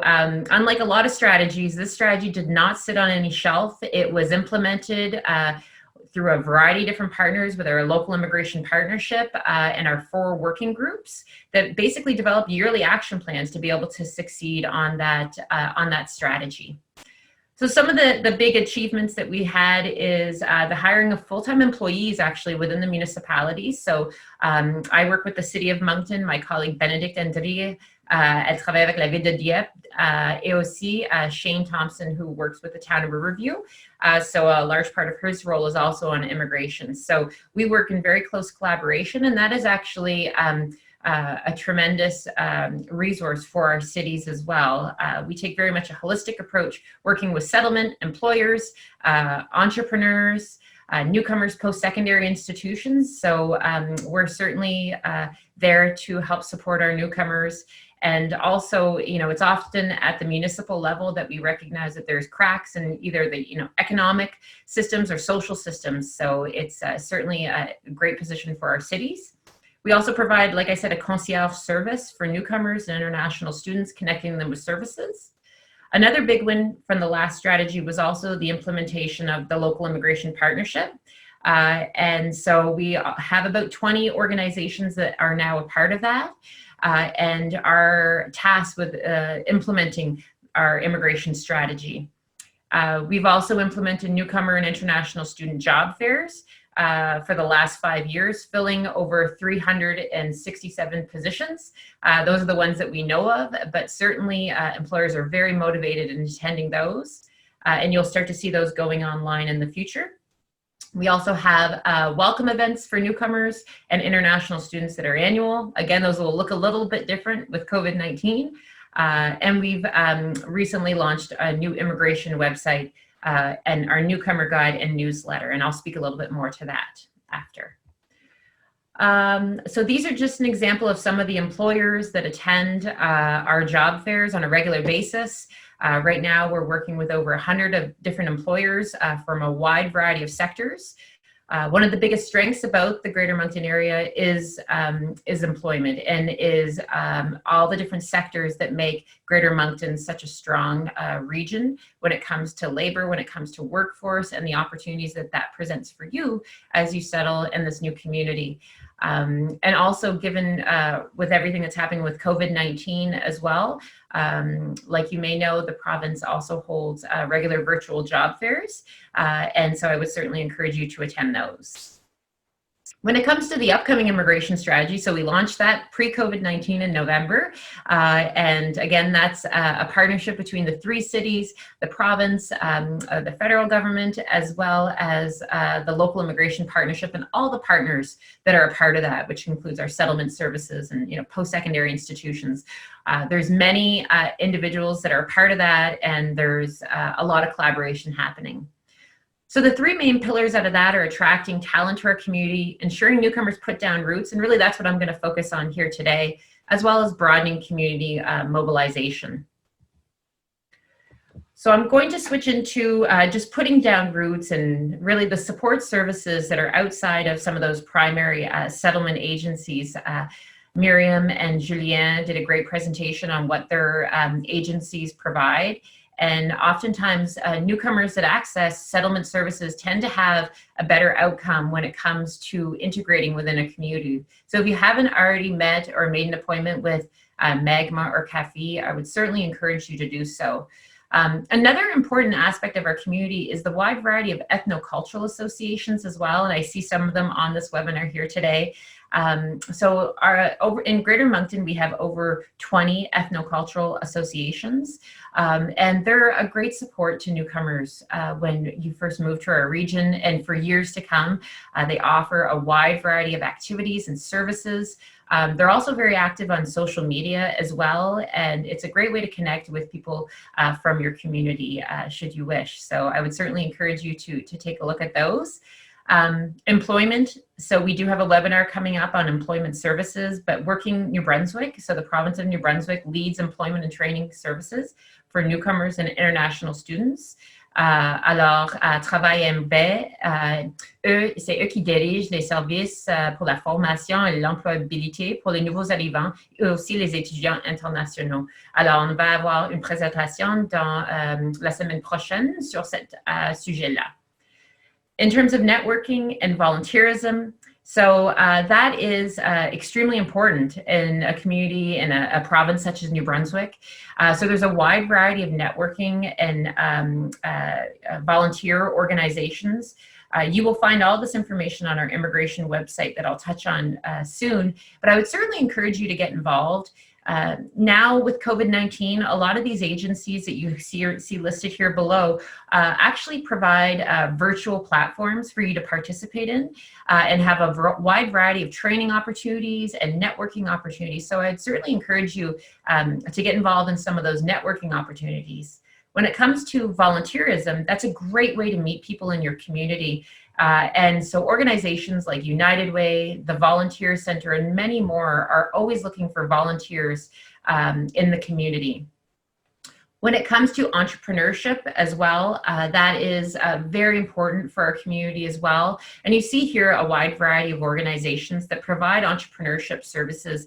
unlike a lot of strategies, this strategy did not sit on any shelf. It was implemented through a variety of different partners with our local immigration partnership and our 4 working groups that basically develop yearly action plans to be able to succeed on that strategy. So some of the big achievements that we had is the hiring of full-time employees actually within the municipalities. So I work with the City of Moncton, my colleague Bénédicte Andrier, elle travaille avec la ville de Dieppe, et aussi Shane Thompson, who works with the town of Riverview. So a large part of his role is also on immigration. So we work in very close collaboration, and that is actually a tremendous resource for our cities as well. We take very much a holistic approach, working with settlement, employers, entrepreneurs, newcomers, post-secondary institutions. So we're certainly there to help support our newcomers. And also, it's often at the municipal level that we recognize that there's cracks in either the, economic systems or social systems. So it's certainly a great position for our cities. We also provide, like I said, a concierge service for newcomers and international students, connecting them with services. Another big win from the last strategy was also the implementation of the local immigration partnership. And so we have about 20 organizations that are now a part of that and are tasked with implementing our immigration strategy. We've also implemented newcomer and international student job fairs for the last 5 years, filling over 367 positions. Those are the ones that we know of, but certainly employers are very motivated in attending those, and you'll start to see those going online in the future. We also have welcome events for newcomers and international students that are annual. Again, those will look a little bit different with COVID-19. And we've recently launched a new immigration website and our newcomer guide and newsletter. And I'll speak a little bit more to that after. So these are just an example of some of the employers that attend our job fairs on a regular basis. Right now, we're working with over 100 of different employers from a wide variety of sectors. One of the biggest strengths about the Greater Moncton area is employment and is all the different sectors that make Greater Moncton such a strong region when it comes to labor, when it comes to workforce, and the opportunities that presents for you as you settle in this new community. And also given with everything that's happening with COVID-19 as well, like you may know, the province also holds regular virtual job fairs. And so I would certainly encourage you to attend those. When it comes to the upcoming immigration strategy, so we launched that pre-COVID-19 in November. And again, that's a partnership between the 3 cities, the province, the federal government, as well as the local immigration partnership and all the partners that are a part of that, which includes our settlement services and post-secondary institutions. There's many individuals that are a part of that, and there's a lot of collaboration happening. So the 3 main pillars out of that are attracting talent to our community, ensuring newcomers put down roots, and really that's what I'm going to focus on here today, as well as broadening community mobilization. So I'm going to switch into just putting down roots and really the support services that are outside of some of those primary settlement agencies. Miriam and Julien did a great presentation on what their agencies provide. And oftentimes newcomers that access settlement services tend to have a better outcome when it comes to integrating within a community. So if you haven't already met or made an appointment with Magma or CAFI, I would certainly encourage you to do so. Another important aspect of our community is the wide variety of ethnocultural associations as well, and I see some of them on this webinar here today. So over in Greater Moncton, we have over 20 ethnocultural associations, and they're a great support to newcomers when you first move to our region, and for years to come. They offer a wide variety of activities and services. They're also very active on social media as well, and it's a great way to connect with people from your community should you wish. So I would certainly encourage you to take a look at those. Employment, so we do have a webinar coming up on employment services, but Working New Brunswick, so the province of New Brunswick leads employment and training services for newcomers and international students. Alors, Travail MB, c'est eux qui dirigent les services pour la formation et l'employabilité pour les nouveaux arrivants et aussi les étudiants internationaux. Alors, on va avoir une présentation dans la semaine prochaine sur ce sujet-là. In terms of networking and volunteerism, so that is extremely important in a community in a province such as New Brunswick. So there's a wide variety of networking and volunteer organizations. You will find all this information on our immigration website that I'll touch on soon, but I would certainly encourage you to get involved. Now with COVID-19, a lot of these agencies that you see listed here below actually provide virtual platforms for you to participate in and have a wide variety of training opportunities and networking opportunities. So I'd certainly encourage you to get involved in some of those networking opportunities. When it comes to volunteerism, that's a great way to meet people in your community. And so organizations like United Way, the Volunteer Center, and many more are always looking for volunteers in the community. When it comes to entrepreneurship as well, that is very important for our community as well. And you see here a wide variety of organizations that provide entrepreneurship services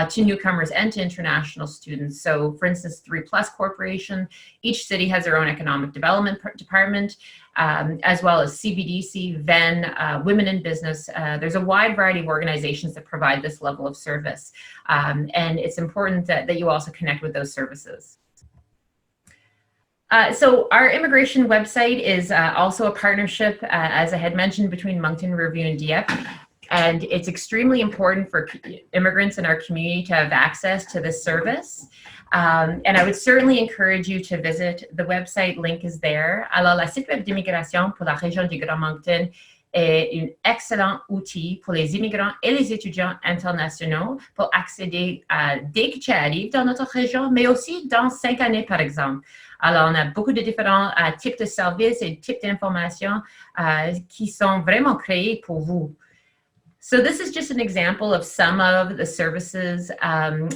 to newcomers and to international students. So for instance, 3Plus Corporation, each city has their own economic development department, as well as CBDC, VEN, Women in Business. There's a wide variety of organizations that provide this level of service. And it's important that you also connect with those services. So our immigration website is also a partnership, as I had mentioned, between Moncton, Riverview, and Dieppe. And it's extremely important for immigrants in our community to have access to this service. And I would certainly encourage you to visit the website, link is there. Alors, la site web d'immigration pour la région du Grand Moncton est un excellent outil pour les immigrants et les étudiants internationaux pour accéder dès que tu arrives dans notre région, mais aussi dans 5 années, par exemple. Alors, on a beaucoup de différents types de services et types d'informations qui sont vraiment créés pour vous. So this is just an example of some of the services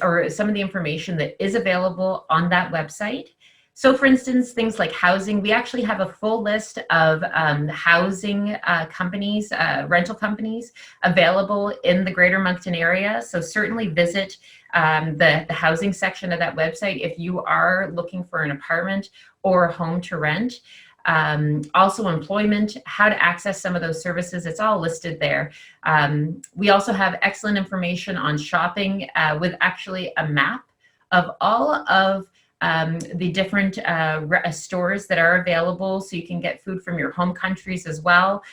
or some of the information that is available on that website. So for instance, things like housing, we actually have a full list of housing companies, rental companies available in the Greater Moncton area. So certainly visit the housing section of that website if you are looking for an apartment or a home to rent. Also employment, how to access some of those services, it's all listed there. We also have excellent information on shopping with actually a map of all of the different stores that are available, so you can get food from your home countries as well.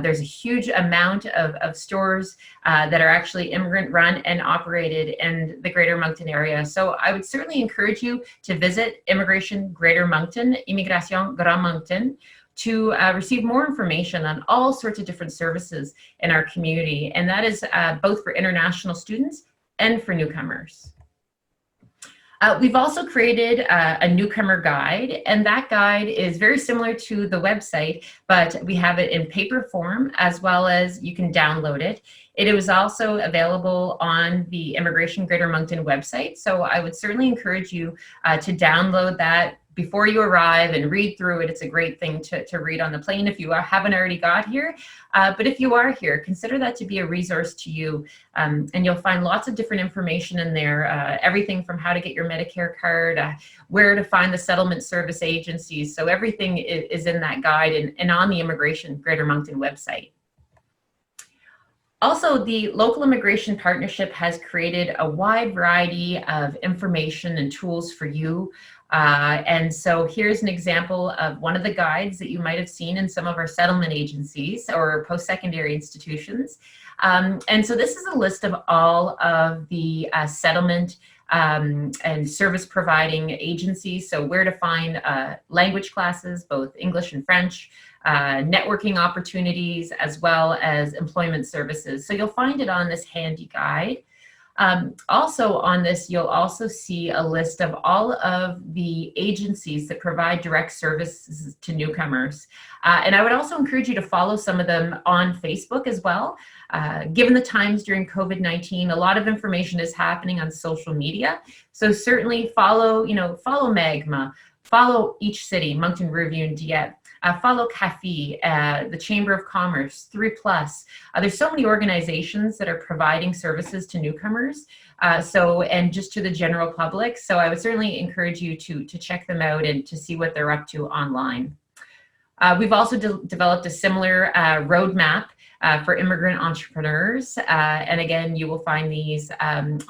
There's a huge amount of stores that are actually immigrant run and operated in the Greater Moncton area. So I would certainly encourage you to visit Immigration Greater Moncton, Immigration Grand Moncton, to receive more information on all sorts of different services in our community. And that is both for international students and for newcomers. We've also created a newcomer guide, and that guide is very similar to the website, but we have it in paper form as well as you can download it. It was also available on the Immigration Greater Moncton website, so I would certainly encourage you to download that before you arrive and read through it. It's a great thing to read on the plane if you haven't already got here. But if you are here, consider that to be a resource to you. And you'll find lots of different information in there, everything from how to get your Medicare card, where to find the settlement service agencies. So everything is in that guide and on the Immigration Greater Moncton website. Also, the Local Immigration Partnership has created a wide variety of information and tools for you. And so here's an example of one of the guides that you might have seen in some of our settlement agencies or post-secondary institutions. And so this is a list of all of the settlement and service providing agencies. So where to find language classes, both English and French, networking opportunities, as well as employment services. So you'll find it on this handy guide. Also on this, you'll also see a list of all of the agencies that provide direct services to newcomers. And I would also encourage you to follow some of them on Facebook as well. Given the times during COVID-19, a lot of information is happening on social media. So certainly follow Magma, follow each city, Moncton, Riverview, and Dieppe. Follow CAFI, the Chamber of Commerce, 3+. There's so many organizations that are providing services to newcomers, and just to the general public. So I would certainly encourage you to check them out and to see what they're up to online. We've also developed a similar roadmap for immigrant entrepreneurs. And again, you will find these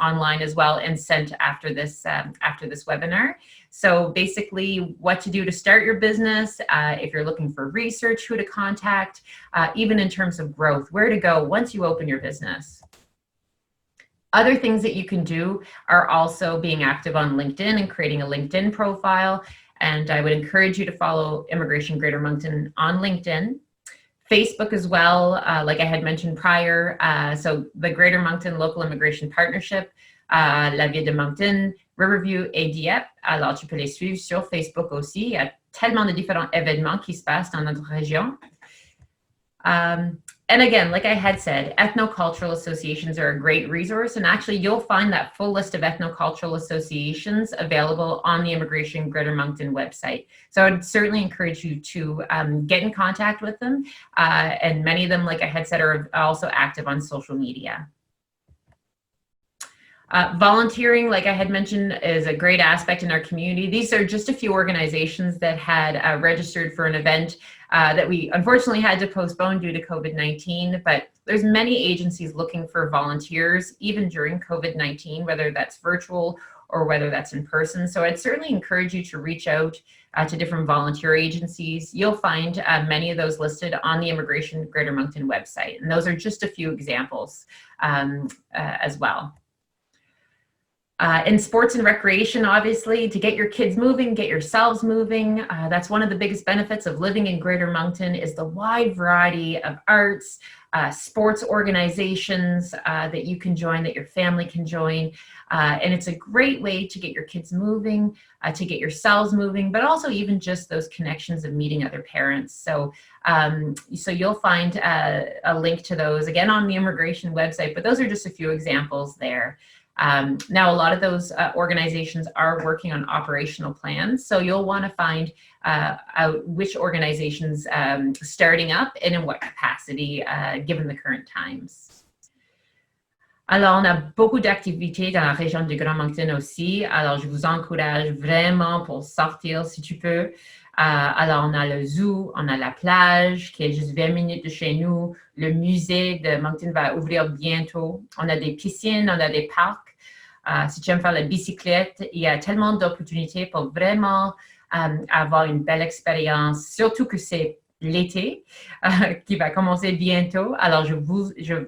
online as well and sent after this webinar. So basically what to do to start your business, if you're looking for research, who to contact, even in terms of growth, where to go once you open your business. Other things that you can do are also being active on LinkedIn and creating a LinkedIn profile. And I would encourage you to follow Immigration Greater Moncton on LinkedIn. Facebook as well, like I had mentioned prior. So the Greater Moncton Local Immigration Partnership, la Ville de Moncton, Riverview et Dieppe. Alors, tu peux les suivre sur Facebook aussi. Il y a tellement de différents événements qui se passent dans notre région. And again, like I had said, ethnocultural associations are a great resource, and actually you'll find that full list of ethnocultural associations available on the Immigration Greater Moncton website. So I would certainly encourage you to get in contact with them, and many of them, like I had said, are also active on social media. Volunteering, like I had mentioned, is a great aspect in our community. These are just a few organizations that had registered for an event that we unfortunately had to postpone due to COVID-19, but there's many agencies looking for volunteers even during COVID-19, whether that's virtual or whether that's in person. So I'd certainly encourage you to reach out to different volunteer agencies. You'll find many of those listed on the Immigration Greater Moncton website, and those are just a few examples as well. In sports and recreation, obviously, to get your kids moving, get yourselves moving. That's one of the biggest benefits of living in Greater Moncton is the wide variety of arts, sports organizations that you can join, that your family can join. And it's a great way to get your kids moving, to get yourselves moving, but also even just those connections of meeting other parents. So, so you'll find a link to those, again, on the immigration website, but those are just a few examples there. Now, a lot of those organizations are working on operational plans, so you'll want to find out which organizations starting up and in what capacity given the current times. Alors, on a beaucoup d'activités dans la région du Grand Moncton aussi, alors je vous encourage vraiment pour sortir si tu peux. Alors, on a le zoo, on a la plage qui est juste 20 minutes de chez nous. Le musée de Moncton va ouvrir bientôt. On a des piscines, on a des parcs. Si tu aimes faire la bicyclette, il y a tellement d'opportunités pour vraiment avoir une belle expérience, surtout que c'est l'été qui va commencer bientôt. Alors, je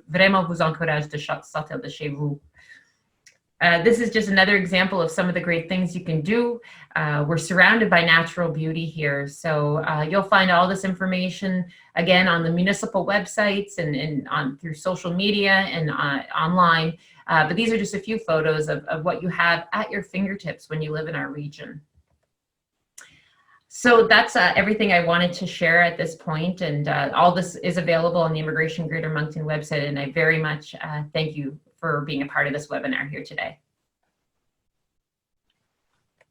vraiment vous encourage de sortir de chez vous. This is just another example of some of the great things you can do. We're surrounded by natural beauty here. So you'll find all this information, again, on the municipal websites and through social media and online. But these are just a few photos of what you have at your fingertips when you live in our region. So that's everything I wanted to share at this point. And all this is available on the Immigration Greater Moncton website. And I very much thank you for being a part of this webinar here today.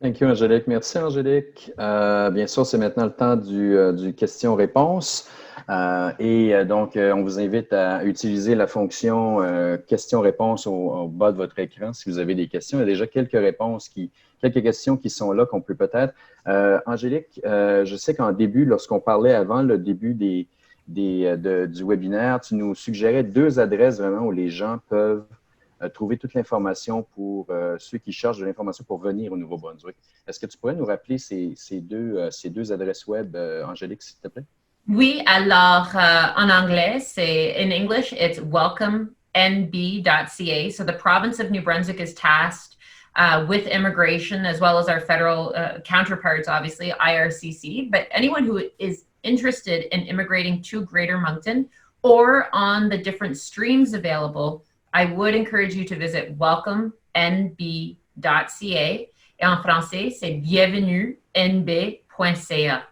Thank you, Angélique. Merci, Angélique. Bien sûr, c'est maintenant le temps du question-réponse. Donc, on vous invite à utiliser la fonction question-réponse au bas de votre écran si vous avez des questions. Il y a déjà quelques questions qui sont là qu'on peut peut-être. Angélique, je sais qu'en début, lorsqu'on parlait avant le début du webinaire, tu nous suggérais 2 adresses vraiment où les gens peuvent trouver toute l'information pour ceux qui cherchent de l'information pour venir au Nouveau-Brunswick. Est-ce que tu pourrais nous rappeler ces deux adresses web, Angélique, s'il te plaît? Oui, alors en anglais, in English, it's welcomenb.ca. So the province of New Brunswick is tasked with immigration as well as our federal counterparts, obviously, IRCC. But anyone who is interested in immigrating to Greater Moncton or on the different streams available, I would encourage you to visit welcomenb.ca. Et en français, c'est bienvenue.nb.ca.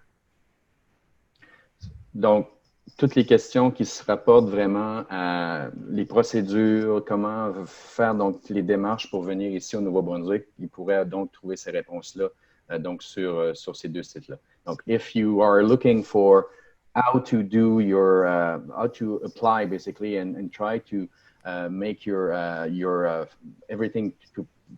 Donc, toutes les questions qui se rapportent vraiment à les procédures, comment faire donc les démarches pour venir ici au Nouveau-Brunswick, ils pourraient donc trouver ces réponses-là donc sur ces 2 sites-là. Donc, if you are looking for how to do your, how to apply basically and try to make your everything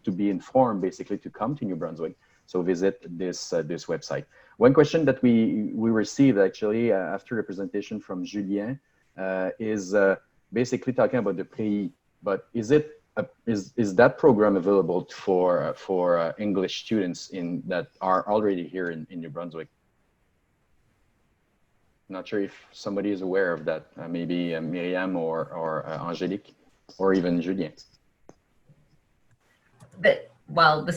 to be informed basically to come to New Brunswick, so visit this website. One question that we received actually after the presentation from Julien is basically talking about the PRI, but is that program available for English students that are already here in New Brunswick? Not sure if somebody is aware of that, maybe Myriam or Angélique or even Julien. Well, the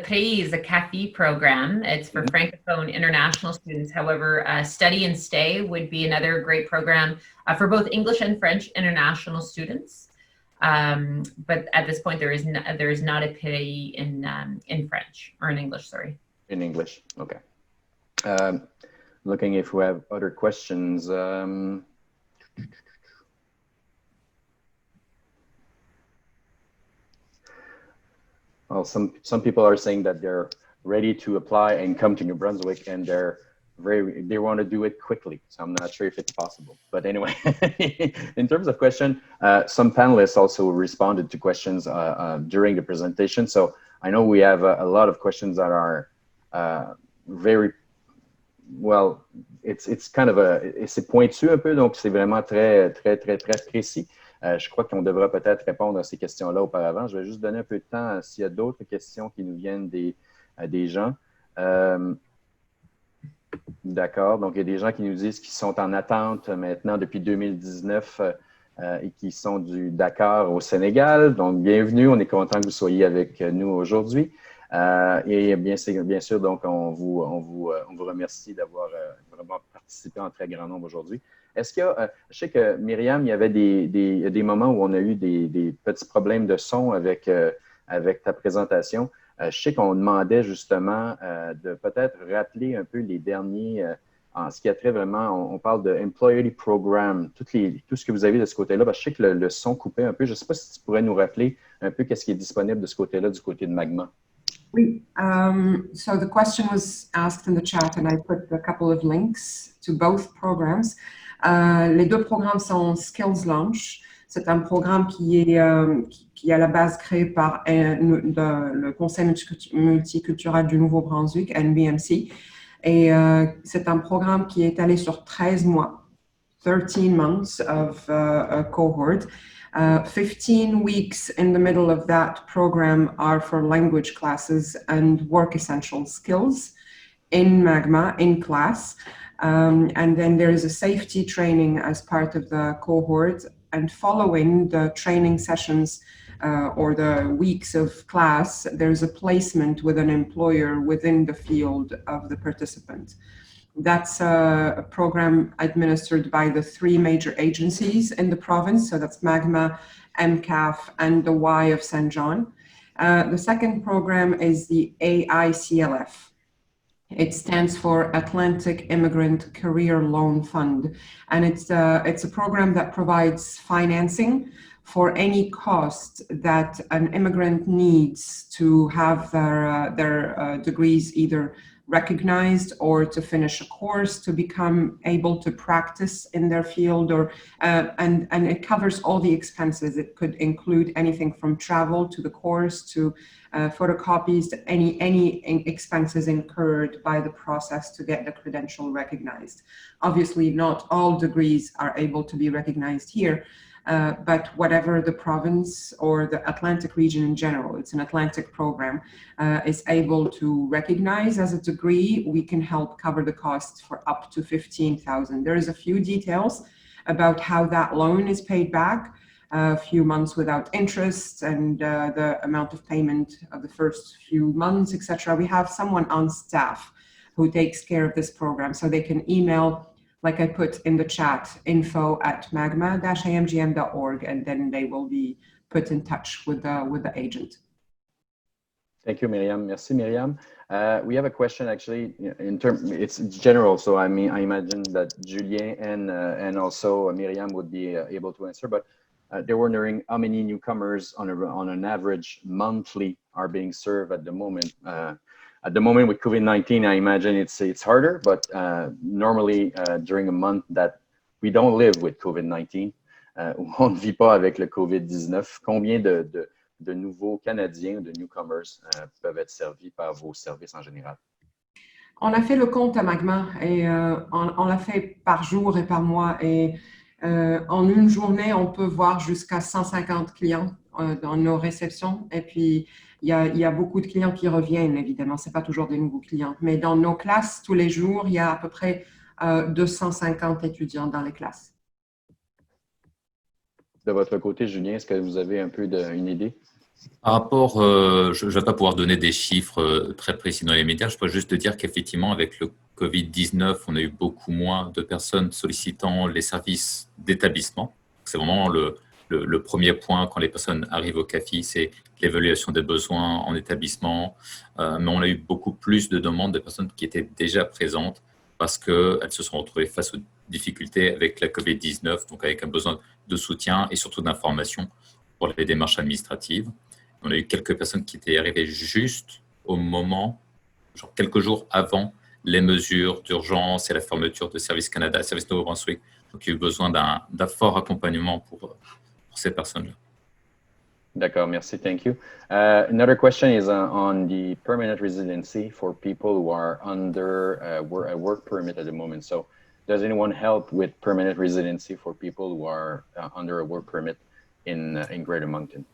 PRI is a CAFE program. It's for Francophone international students. However, Study and Stay would be another great program for both English and French international students. But at this point, there is not a PRI in French or in English. Sorry. In English, okay. Looking if we have other questions. Well, some people are saying that they're ready to apply and come to New Brunswick, and they want to do it quickly. So I'm not sure if it's possible. But anyway, in terms of question, some panelists also responded to questions during the presentation. So I know we have a lot of questions that are very well. It's kind of c'est pointu un peu, donc c'est vraiment très précis. Je crois qu'on devra peut-être répondre à ces questions-là auparavant. Je vais juste donner un peu de temps s'il y a d'autres questions qui nous viennent des gens. D'accord. Donc, il y a des gens qui nous disent qu'ils sont en attente maintenant depuis 2019 et qui sont du Dakar au Sénégal. Donc, bienvenue. On est content que vous soyez avec nous aujourd'hui. Et bien sûr, donc, on vous remercie d'avoir vraiment participé en très grand nombre aujourd'hui. Est-ce qu'il y a, je sais que Myriam, il y avait des moments où on a eu des petits problèmes de son avec ta présentation. Je sais qu'on demandait justement de peut-être rappeler un peu les derniers, en ce qui a trait vraiment, on parle de Employability Programs, tout ce que vous avez de ce côté-là. Je sais que le son coupait un peu. Je ne sais pas si tu pourrais nous rappeler un peu qu'est-ce qui est disponible de ce côté-là, du côté de Magma. Oui. So the question was asked in the chat and I put a couple of links to both programs. Les 2 programmes sont Skills Launch. C'est un programme qui est à la base créé par le Conseil multiculturel du Nouveau-Brunswick, NBMC. Et c'est un programme qui est étalé sur 13 mois. 13 months of a cohort. 15 weeks in the middle of that program are for language classes and work essential skills in Magma, in class. And then there is a safety training as part of the cohort. And following the training sessions or the weeks of class, there's a placement with an employer within the field of the participant. That's a program administered by the 3 major agencies in the province. So that's Magma, MCAF, and the Y of St. John. The second program is the AICLF. It stands for Atlantic Immigrant Career Loan Fund. And it's a program that provides financing for any cost that an immigrant needs to have their degrees either recognized or to finish a course, to become able to practice in their field, or and it covers all the expenses. It could include anything from travel to the course to photocopies, to any expenses incurred by the process to get the credential recognized. Obviously, not all degrees are able to be recognized here, but whatever the province or the Atlantic region in general, it's an Atlantic program, is able to recognize as a degree, we can help cover the costs for up to $15,000. There is a few details about how that loan is paid back, a few months without interest, and the amount of payment of the first few months, etc. We have someone on staff who takes care of this program, so they can email, like I put in the chat, info@magma-amgm.org, and then they will be put in touch with the agent. Thank you, Miriam. Merci, Miriam. We have a question actually it's general, so I imagine that Julien and also Miriam would be able to answer, but they're wondering how many newcomers on an average monthly are being served at the moment. At the moment with COVID-19, I imagine it's harder, but normally during a month that we don't live with COVID-19, on ne vit pas avec le COVID-19, combien de nouveaux Canadiens, de newcomers peuvent être servis par vos services en général? On a fait le compte à Magma et on l'a fait par jour et par mois, et en une journée, on peut voir jusqu'à 150 clients dans nos réceptions, et puis il y a beaucoup de clients qui reviennent, évidemment, ce n'est pas toujours des nouveaux clients, mais dans nos classes, tous les jours, il y a à peu près 250 étudiants dans les classes. De votre côté, Julien, est-ce que vous avez un peu une idée? Par rapport, je ne vais pas pouvoir donner des chiffres très précis dans les médias, je peux juste te dire qu'effectivement, avec le COVID-19, on a eu beaucoup moins de personnes sollicitant les services d'établissement. C'est vraiment le premier point quand les personnes arrivent au CAFI, c'est l'évaluation des besoins en établissement. Mais on a eu beaucoup plus de demandes de personnes qui étaient déjà présentes parce qu'elles se sont retrouvées face aux difficultés avec la COVID-19, donc avec un besoin de soutien et surtout d'information pour les démarches administratives. On a eu quelques personnes qui étaient arrivées juste au moment, genre quelques jours avant les mesures d'urgence et la fermeture de Service Canada, Service Nouveau-Brunswick. Donc, il y a eu besoin d'un fort accompagnement pour ces personnes-là. D'accord, merci, thank you. Another question is on the permanent residency for people who are under a work permit at the moment. So, does anyone help with permanent residency for people who are under a work permit in Greater Moncton?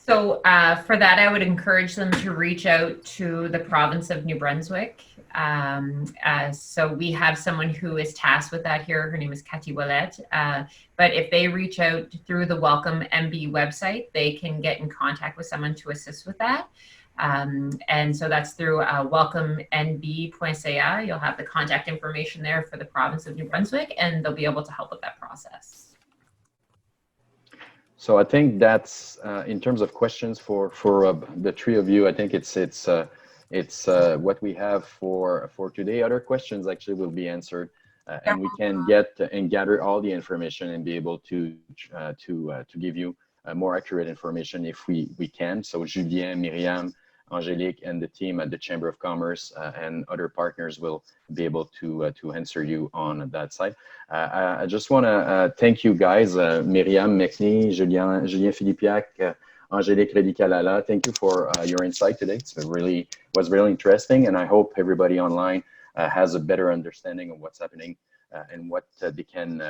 So for that, I would encourage them to reach out to the province of New Brunswick. So we have someone who is tasked with that here. Her name is Cathy Ouellette. But if they reach out through the Welcome MB website, they can get in contact with someone to assist with that. And so that's through welcomenb.ca. You'll have the contact information there for the province of New Brunswick, and they'll be able to help with that process. So I think that's in terms of questions for the three of you. I think it's what we have for today. Other questions actually will be answered, and we can get and gather all the information and be able to give you more accurate information if we can. So Julien, Miriam, Angélique, and the team at the Chamber of Commerce and other partners will be able to answer you on that side. I just want to thank you guys, Miriam McNee, Julien Philippiac, Angélique Redicalala. Thank you for your insight today. It was really interesting, and I hope everybody online has a better understanding of what's happening and what we can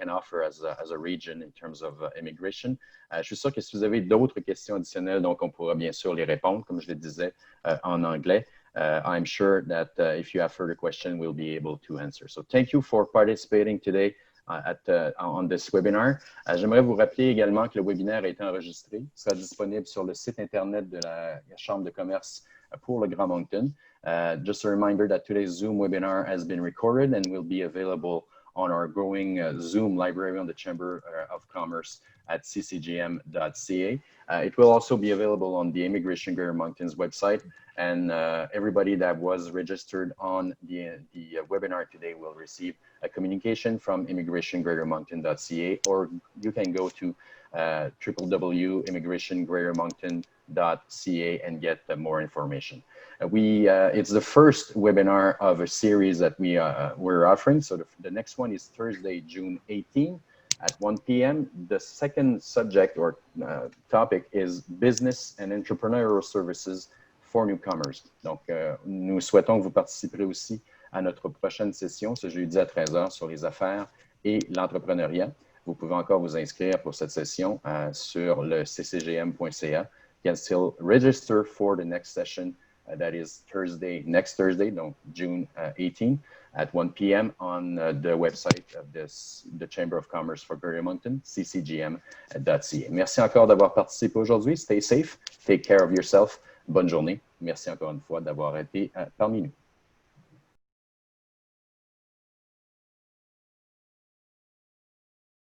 offer as a region in terms of immigration. Je suis sûr que si vous avez d'autres questions additionnelles, donc on pourra bien sûr les répondre, comme je le disais, en anglais. I'm sure that if you have further questions, we'll be able to answer. So thank you for participating today on this webinar. J'aimerais vous rappeler également que le webinaire a été enregistré. Il sera disponible sur le site Internet de la Chambre de commerce pour le Grand Moncton. Just a reminder that today's Zoom webinar has been recorded and will be available on our growing Zoom library on the Chamber of Commerce at ccgm.ca. It will also be available on the Immigration Greater Moncton's website, and everybody that was registered on the webinar today will receive a communication from immigrationgreatermoncton.ca, or you can go to www.immigrationgreatermoncton.ca and get more information. It's the first webinar of a series that we're offering. So the next one is Thursday, June 18 at 1 p.m. The second subject or topic is business and entrepreneurial services for newcomers. Donc, nous souhaitons que vous participerez aussi à notre prochaine session ce jeudi à 13h sur les affaires et l'entrepreneuriat. Vous pouvez encore vous inscrire pour cette session sur le ccgm.ca. You can still register for the next session. That is next Thursday, donc June 18 at 1 p.m. on the website of the Chamber of Commerce for Greater Moncton, ccgm.ca. Merci encore d'avoir participé aujourd'hui. Stay safe, take care of yourself. Bonne journée. Merci encore une fois d'avoir été parmi nous.